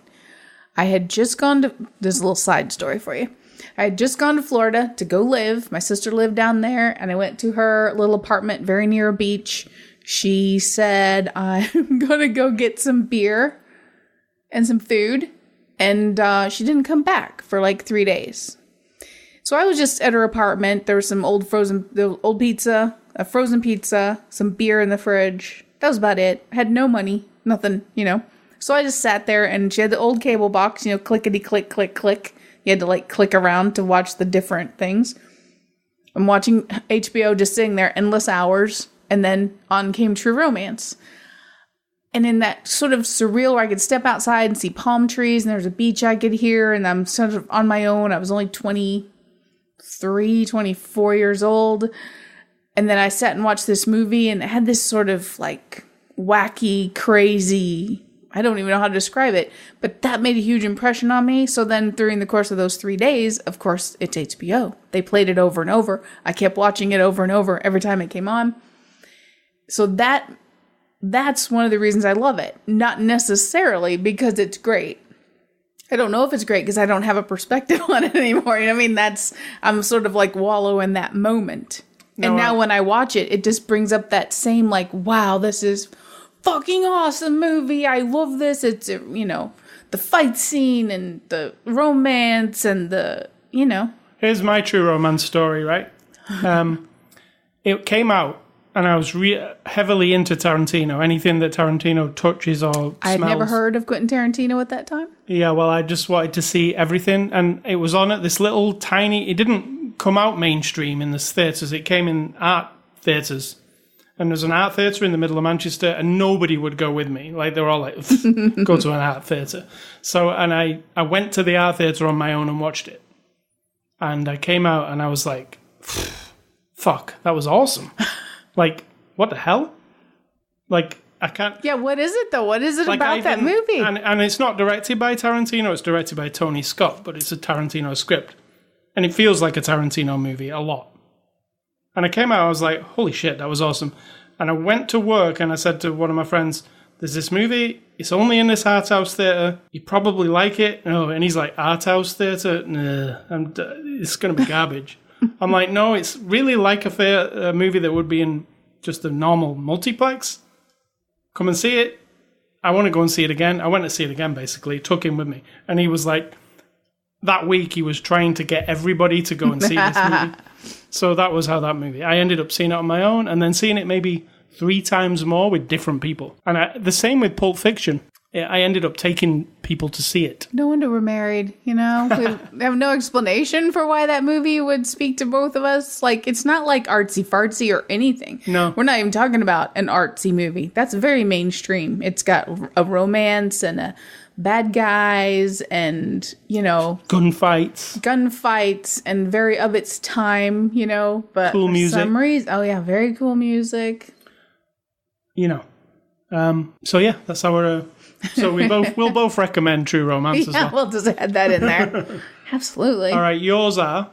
I had just gone to, there's a little side story for you. I had just gone to Florida to go live. My sister lived down there, and I went to her little apartment very near a beach. She said, I'm going to go get some beer and some food. And she didn't come back for like 3 days. So I was just at her apartment. There was some old pizza, a frozen pizza, some beer in the fridge. That was about it. I had no money, nothing, So I just sat there, and she had the old cable box, clickety click, click, click. You had to like click around to watch the different things. I'm watching HBO, just sitting there endless hours, and then on came True Romance. And in that sort of surreal where I could step outside and see palm trees, and there's a beach I could hear, and I'm sort of on my own. I was only 23, 24 years old. And then I sat and watched this movie, and it had this sort of like wacky, crazy, I don't even know how to describe it, but that made a huge impression on me. So then during the course of those 3 days, of course, it's HBO. They played it over and over. I kept watching it over and over every time it came on. So that's one of the reasons I love it. Not necessarily because it's great. I don't know if it's great because I don't have a perspective on it anymore. I'm sort of like wallow in that moment. And now when I watch it, it just brings up that same like, wow, this is fucking awesome movie. I love this. It's, the fight scene and the romance and Here's my True Romance story, right? It came out and I was heavily into Tarantino. Anything that Tarantino touches or smells. I had never heard of Quentin Tarantino at that time. Yeah, well, I just wanted to see everything. And it was on at this little tiny... It didn't come out mainstream in the theatres. It came in art theatres. And there's an art theatre in the middle of Manchester, and nobody would go with me. Like, they were all like, go to an art theatre. So, and I went to the art theatre on my own and watched it. And I came out and I was like, fuck, that was awesome. Like, what the hell? Like, I can't... Yeah, what is it, though? What is it about that movie? And it's not directed by Tarantino, it's directed by Tony Scott, but it's a Tarantino script. And it feels like a Tarantino movie a lot. And I came out, I was like, holy shit, that was awesome. And I went to work and I said to one of my friends, there's this movie, it's only in this art house theatre, you probably like it. Oh, and he's like, art house theatre? Nah, it's going to be garbage. I'm like, no, it's really like a movie that would be in just a normal multiplex. Come and see it. I want to go and see it again. I went to see it again, basically. Took him with me. And he was like, that week he was trying to get everybody to go and see this movie. So that was how that movie. I ended up seeing it on my own and then seeing it maybe 3 times more with different people. And the same with Pulp Fiction. I ended up taking people to see it. No wonder we're married, We have no explanation for why that movie would speak to both of us. Like, it's not like artsy-fartsy or anything. No. We're not even talking about an artsy movie. That's very mainstream. It's got a romance and a bad guys and, Gunfights and very of its time, But cool music. For some reason, oh yeah, very cool music. So yeah, that's our... So we'll both recommend True Romance as well. We'll just add that in there. Absolutely. All right, yours are?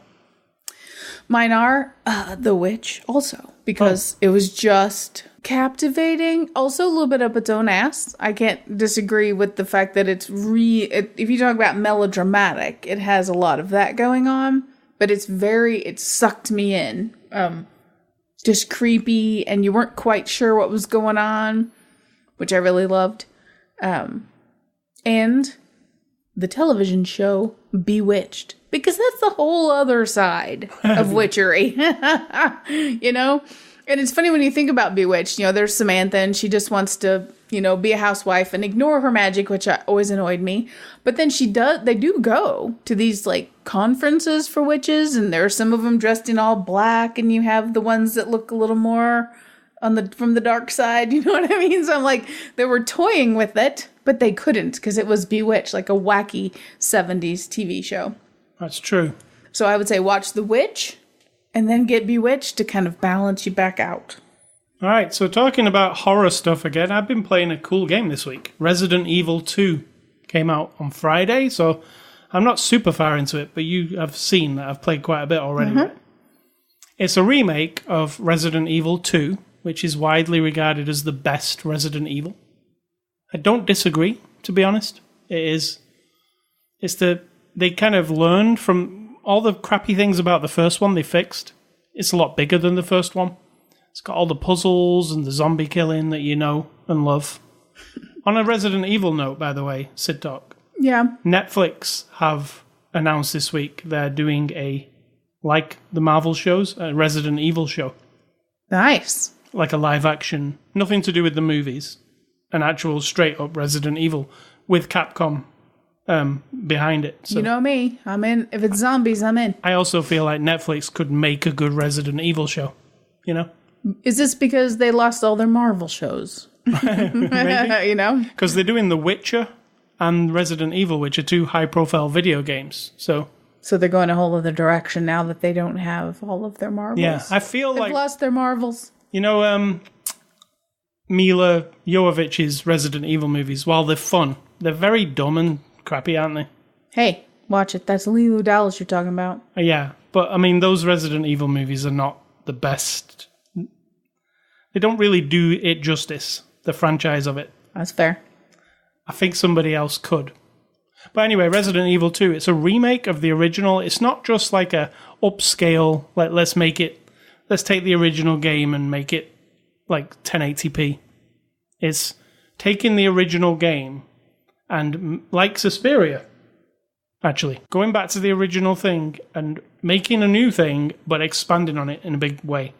Mine are The Witch also, because it was just captivating. Also a little bit up its own ass. I can't disagree with the fact that it's if you talk about melodramatic, it has a lot of that going on, but it sucked me in. Just creepy, and you weren't quite sure what was going on, which I really loved. And the television show Bewitched, because that's the whole other side of witchery, And it's funny when you think about Bewitched, there's Samantha and she just wants to, be a housewife and ignore her magic, which always annoyed me. But then they do go to these like conferences for witches, and there are some of them dressed in all black, and you have the ones that look a little more from the dark side, you know what I mean? So I'm like, they were toying with it, but they couldn't because it was Bewitched, like a wacky 70s TV show. That's true. So I would say watch The Witch and then get Bewitched to kind of balance you back out. All right, so talking about horror stuff again, I've been playing a cool game this week. Resident Evil 2 came out on Friday, so I'm not super far into it, but you have seen that I've played quite a bit already. Mm-hmm. Right? It's a remake of Resident Evil 2, which is widely regarded as the best Resident Evil. I don't disagree, to be honest. They kind of learned from all the crappy things about the first one they fixed. It's a lot bigger than the first one. It's got all the puzzles and the zombie killing that you know and love. On a Resident Evil note, by the way, Sid Talk. Yeah. Netflix have announced this week they're doing like the Marvel shows, a Resident Evil show. Nice. Like a live action, nothing to do with the movies. An actual straight up Resident Evil with Capcom behind it. So you know me. I'm in. If it's zombies, I'm in. I also feel like Netflix could make a good Resident Evil show. Is this because they lost all their Marvel shows? Maybe. Because they're doing The Witcher and Resident Evil, which are 2 high-profile video games. So they're going a whole other direction now that they don't have all of their Marvels. Yeah, I feel They've lost their Marvels. Mila Jovovich's Resident Evil movies, while they're fun, they're very dumb and crappy, aren't they? Hey, watch it. That's Lulu Dallas you're talking about. Yeah, but I mean, those Resident Evil movies are not the best. They don't really do it justice, the franchise of it. That's fair. I think somebody else could. But anyway, Resident Evil 2, it's a remake of the original. It's not just like a upscale, like let's take the original game and make it like 1080p. It's taking the original game and, like Suspiria, actually, going back to the original thing and making a new thing, but expanding on it in a big way.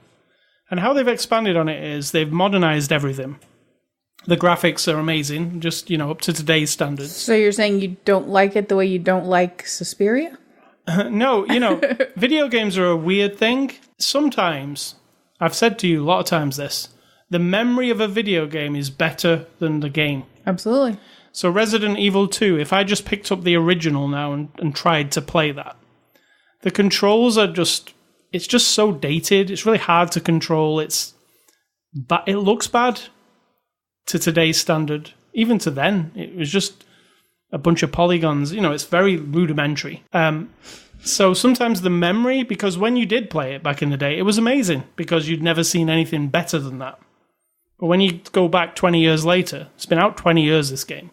And how they've expanded on it is they've modernized everything. The graphics are amazing, just, up to today's standards. So you're saying you don't like it the way you don't like Suspiria? No, video games are a weird thing. Sometimes, I've said to you a lot of times this, the memory of a video game is better than the game. Absolutely. So Resident Evil 2, if I just picked up the original now and tried to play that, the controls are it's just so dated. It's really hard to control. It looks bad to today's standard. Even to then, it was just a bunch of polygons. It's very rudimentary. So sometimes the memory, because when you did play it back in the day, it was amazing because you'd never seen anything better than that. But when you go back 20 years later, it's been out 20 years, this game.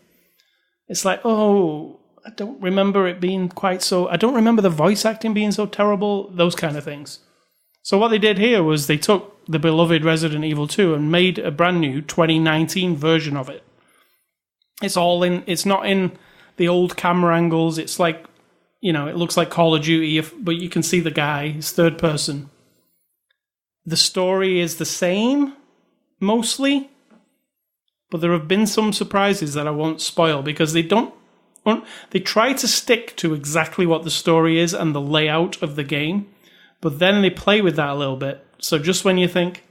It's like, oh, I don't remember it being quite so... I don't remember the voice acting being so terrible, those kind of things. So what they did here was they took the beloved Resident Evil 2 and made a brand new 2019 version of it. It's not in the old camera angles. It's like, it looks like Call of Duty, but you can see the guy. It's third person. The story is the same, mostly. But there have been some surprises that I won't spoil because they try to stick to exactly what the story is and the layout of the game, but then they play with that a little bit. So just when you think,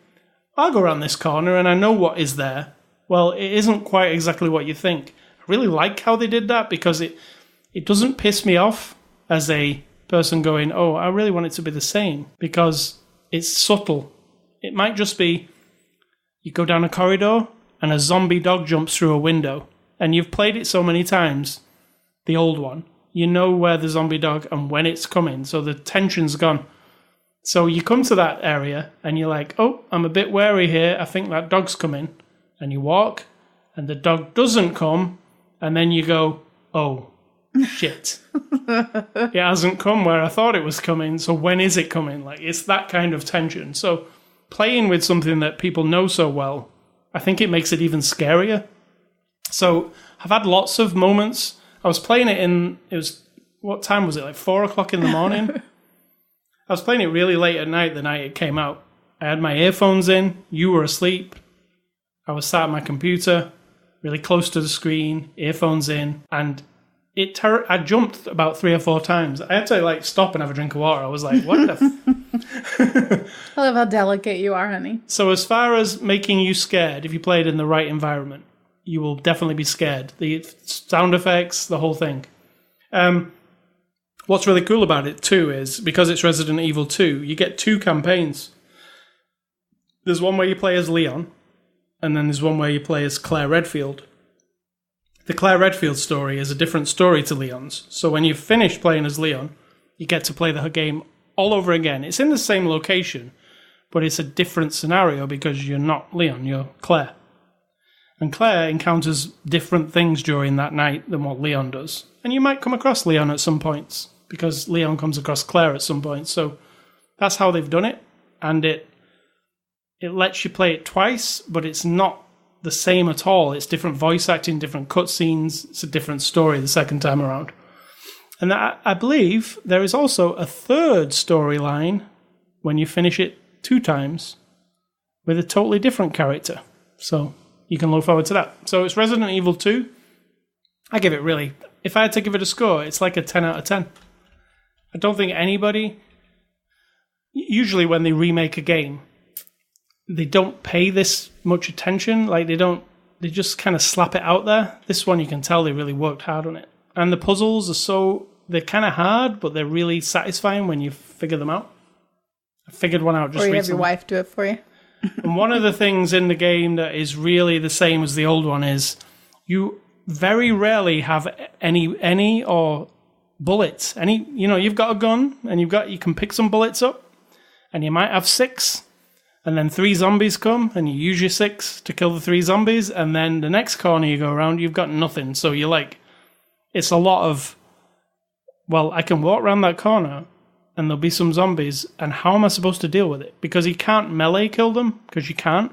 I'll go around this corner and I know what is there, well, it isn't quite exactly what you think. I really like how they did that because it doesn't piss me off as a person going, oh, I really want it to be the same, because it's subtle. It might just be, you go down a corridor and a zombie dog jumps through a window, and you've played it so many times, the old one, you know where the zombie dog and when it's coming, so the tension's gone. So you come to that area and you're like, oh, I'm a bit wary here, I think that dog's coming. And you walk and the dog doesn't come, and then you go, oh, shit. It hasn't come where I thought it was coming, so when is it coming? Like, it's that kind of tension. So playing with something that people know so well, I think it makes it even scarier. So I've had lots of moments. I was playing it what time was it? Like 4 o'clock in the morning? I was playing it really late at night the night it came out. I had my earphones in, you were asleep. I was sat at my computer, really close to the screen, earphones in, and I jumped about 3 or 4 times. I had to stop and have a drink of water. I was like, what the I love how delicate you are, honey. So as far as making you scared, if you play it in the right environment, you will definitely be scared. The sound effects, the whole thing. What's really cool about it too is, because it's Resident Evil 2, you get 2 campaigns. There's one where you play as Leon, and then there's one where you play as Claire Redfield. The Claire Redfield story is a different story to Leon's. So when you've finished playing as Leon, you get to play the game all over again. It's in the same location, but it's a different scenario because you're not Leon, you're Claire. And Claire encounters different things during that night than what Leon does. And you might come across Leon at some points, because Leon comes across Claire at some point. So that's how they've done it. And it lets you play it twice, but it's not the same at all. It's different voice acting, different cutscenes. It's a different story the second time around. And I believe there is also a third storyline when you finish it 2 times with a totally different character. So you can look forward to that. So it's Resident Evil 2. I give it really... If I had to give it a score, it's like a 10 out of 10. I don't think anybody... Usually when they remake a game, they don't pay this much attention. They just kind of slap it out there. This one, you can tell they really worked hard on it. And the puzzles they're kind of hard, but they're really satisfying when you figure them out. I figured one out just recently. Or you have your wife do it for you. And one of the things in the game that is really the same as the old one is you very rarely have any or bullets. You've got a gun and you can pick some bullets up, and you might have 6, and then 3 zombies come and you use your 6 to kill the 3 zombies, and then the next corner you go around, you've got nothing. So you're like, it's a lot of, well, I can walk around that corner and there'll be some zombies, and how am I supposed to deal with it? Because you can't melee kill them, because you can't,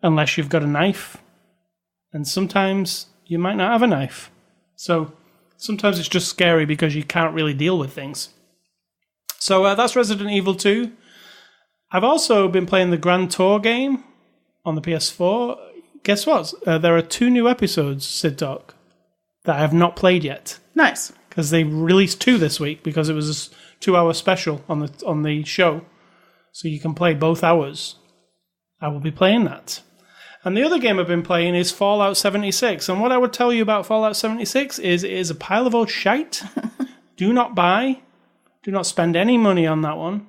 unless you've got a knife. And sometimes you might not have a knife. So sometimes it's just scary because you can't really deal with things. So that's Resident Evil 2. I've also been playing the Grand Tour game on the PS4. Guess what? There are 2 new episodes, Sid Talk, that I have not played yet. Nice. Because they released 2 this week because it was a 2-hour special on the show. So you can play both hours. I will be playing that. And the other game I've been playing is Fallout 76. And what I would tell you about Fallout 76 is it is a pile of old shite. Do not buy. Do not spend any money on that one.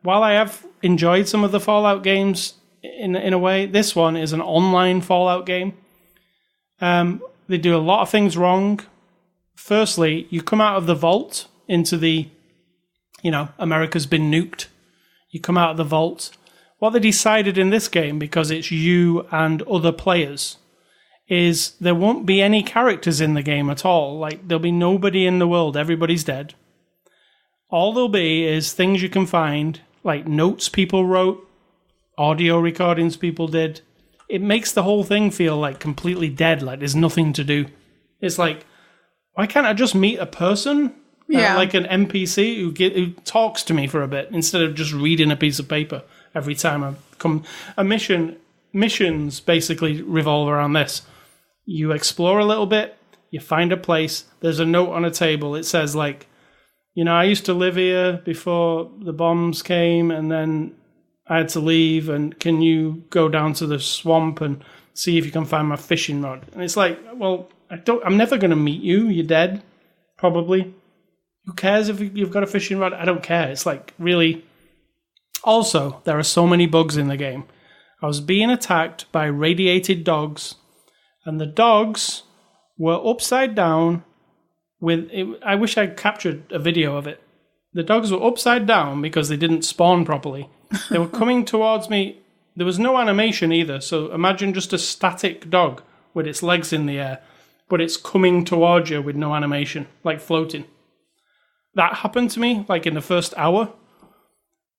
While I have enjoyed some of the Fallout games in a way, this one is an online Fallout game. They do a lot of things wrong. Firstly, you come out of the vault into the, America's been nuked. You come out of the vault. What they decided in this game, because it's you and other players, is there won't be any characters in the game at all. Like, there'll be nobody in the world. Everybody's dead. All there'll be is things you can find, like notes people wrote, audio recordings people did. It makes the whole thing feel like completely dead, like there's nothing to do. It's like, why can't I just meet a person? Yeah. Like an NPC who talks to me for a bit instead of just reading a piece of paper every time I come. Missions basically revolve around this. You explore a little bit, you find a place, there's a note on a table. It says like, I used to live here before the bombs came and then I had to leave, and can you go down to the swamp and see if you can find my fishing rod? And it's like, well, I'm never going to meet you. You're dead, probably. Who cares if you've got a fishing rod? I don't care. It's like, really. Also, there are so many bugs in the game. I was being attacked by radiated dogs, and the dogs were upside down I wish I captured a video of it. The dogs were upside down because they didn't spawn properly. They were coming towards me. There was no animation either, so imagine just a static dog with its legs in the air, but it's coming towards you with no animation, like floating. That happened to me, like in the first hour.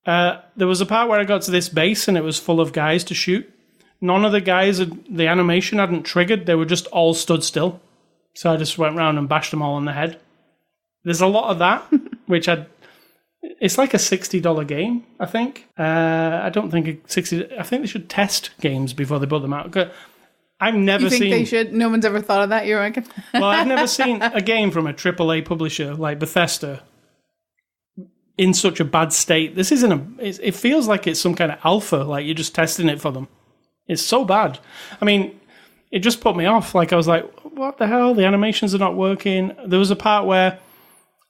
There was a part where I got to this base and it was full of guys to shoot. None of the guys, the animation hadn't triggered. They were just all stood still. So I just went around and bashed them all on the head. There's a lot of that, which it's like a $60 game, I think. I don't think I think they should test games before they put them out. I've never seen... You think they should? No one's ever thought of that, you reckon? Well, I've never seen a game from a AAA publisher like Bethesda in such a bad state. This isn't it feels like it's some kind of alpha, like you're just testing it for them. It's so bad. I mean, it just put me off. Like, I was like, what the hell? The animations are not working. There was a part where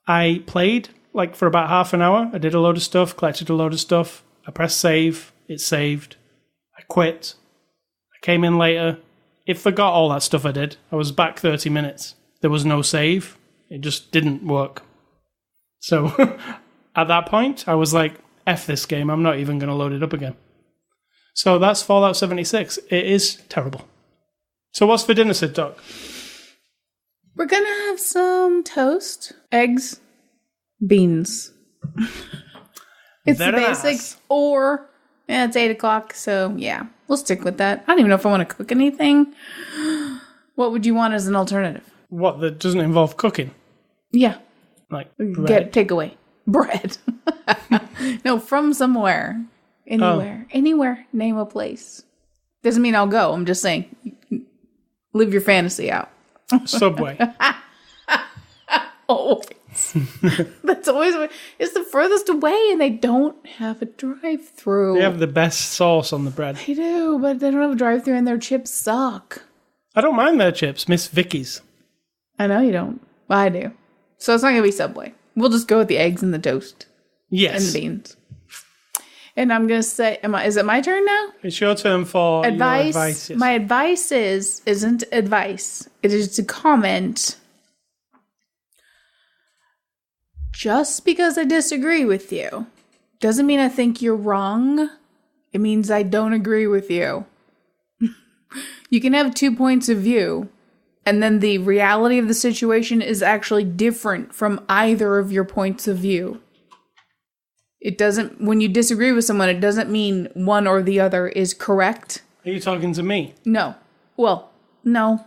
I played, like, for about half an hour. I did a load of stuff, collected a load of stuff. I pressed save. It saved. I quit. I came in later. It forgot all that stuff I did. I was back 30 minutes. There was no save. It just didn't work. So, at that point, I was like, F this game. I'm not even going to load it up again. So that's Fallout 76. It is terrible. So what's for dinner, Sid Doc? We're going to have some toast, eggs, beans. It's Very the basics. nice. It's 8 o'clock, so yeah, we'll stick with that. I don't even know if I want to cook anything. What would you want as an alternative? What, that doesn't involve cooking? Yeah. Like bread? Takeaway. Bread. No, from somewhere. Anywhere. Anywhere. Name a place. Doesn't mean I'll go. I'm just saying, live your fantasy out. Subway. Always. That's always, it's the furthest away and they don't have a drive-through. They have the best sauce on the bread. They do, but they don't have a drive-through and their chips suck. I don't mind their chips, Miss Vicky's. I know you don't. But I do. So it's not going to be Subway. We'll just go with the eggs and the toast. Yes. And the beans. And I'm going to say, is it my turn now? It's your turn for advice. Your advice. Yes. My advice isn't advice. It is to comment. Just because I disagree with you doesn't mean I think you're wrong. It means I don't agree with you. You can have 2 points of view, and then the reality of the situation is actually different from either of your points of view. It doesn't, when you disagree with someone, it doesn't mean one or the other is correct. Are you talking to me? No. Well, no.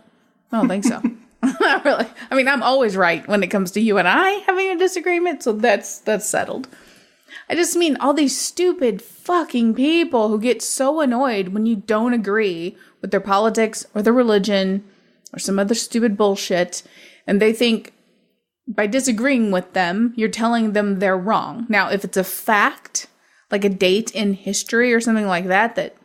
I don't think so. Not really. I mean, I'm always right when it comes to you and I having a disagreement, so that's settled. I just mean all these stupid fucking people who get so annoyed when you don't agree with their politics or their religion or some other stupid bullshit, and they think by disagreeing with them, you're telling them they're wrong. Now, if it's a fact, like a date in history or something like that, that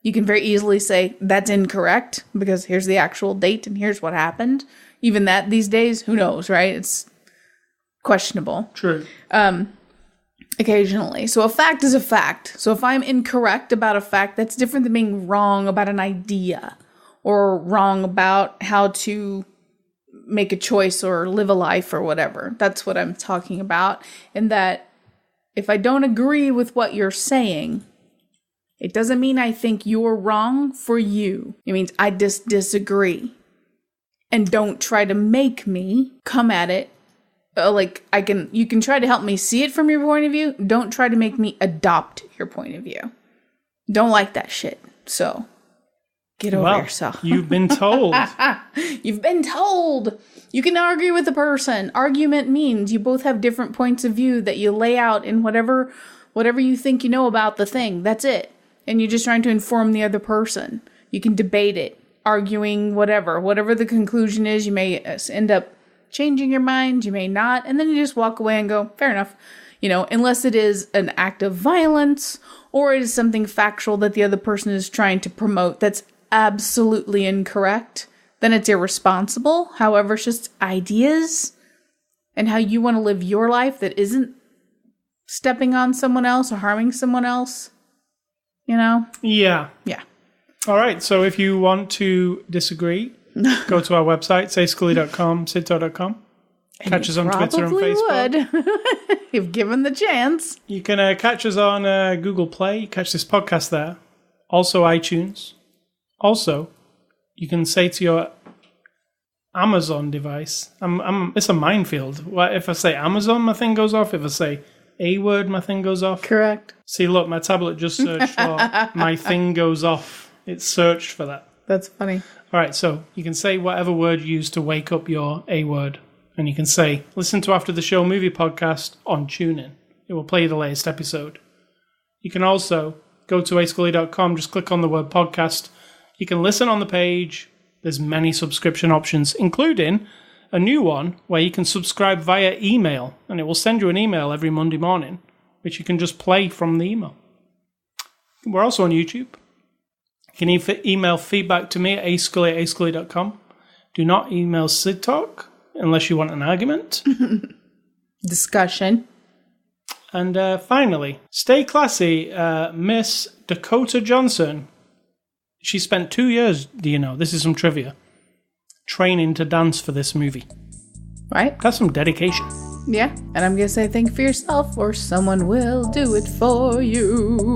you can very easily say that's incorrect because here's the actual date and here's what happened. Even that these days, who knows, right? It's questionable. True. Occasionally. So a fact is a fact. So if I'm incorrect about a fact, that's different than being wrong about an idea or wrong about how to make a choice or live a life or whatever. That's what I'm talking about. And that if I don't agree with what you're saying, It doesn't mean I think you're wrong for you. It means I just disagree. And don't try to make me come at it. You can try to help me see it from your point of view. Don't try to make me adopt your point of view. Don't like that shit. So, get over yourself. You've been told. You've been told. You can argue with a person. Argument means you both have different points of view that you lay out in whatever you think you know about the thing. That's it. And you're just trying to inform the other person. You can debate it, arguing whatever the conclusion is. You may end up changing your mind, you may not, and then you just walk away and go, fair enough. Unless it is an act of violence or it is something factual that the other person is trying to promote that's absolutely incorrect, then it's irresponsible. However, it's just ideas and how you want to live your life that isn't stepping on someone else or harming someone else. Yeah. Yeah. All right. So if you want to disagree, go to our website, sayscully.com, sidto.com. Catch us on Twitter and Facebook. Would. If given the chance. You can catch us on Google Play. Catch this podcast there. Also iTunes. Also, you can say to your Amazon device, it's a minefield. If I say Amazon, my thing goes off. If I say a word, my thing goes off. Correct. See, look, my tablet just searched for my thing goes off. It searched for that. That's funny. All right, so you can say whatever word you use to wake up your A word. And you can say, listen to After the Show movie podcast on TuneIn. It will play the latest episode. You can also go to ascully.com, just click on the word podcast. You can listen on the page. There's many subscription options, including a new one where you can subscribe via email. And it will send you an email every Monday morning, which you can just play from the email. We're also on YouTube. You can email feedback to me at ascully@ascully.com. Do not email Sid Talk unless you want an argument. Discussion. And finally, stay classy, Miss Dakota Johnson. She spent 2 years, this is some trivia, training to dance for this movie. Right. That's some dedication. Yeah. And I'm going to say think for yourself or someone will do it for you.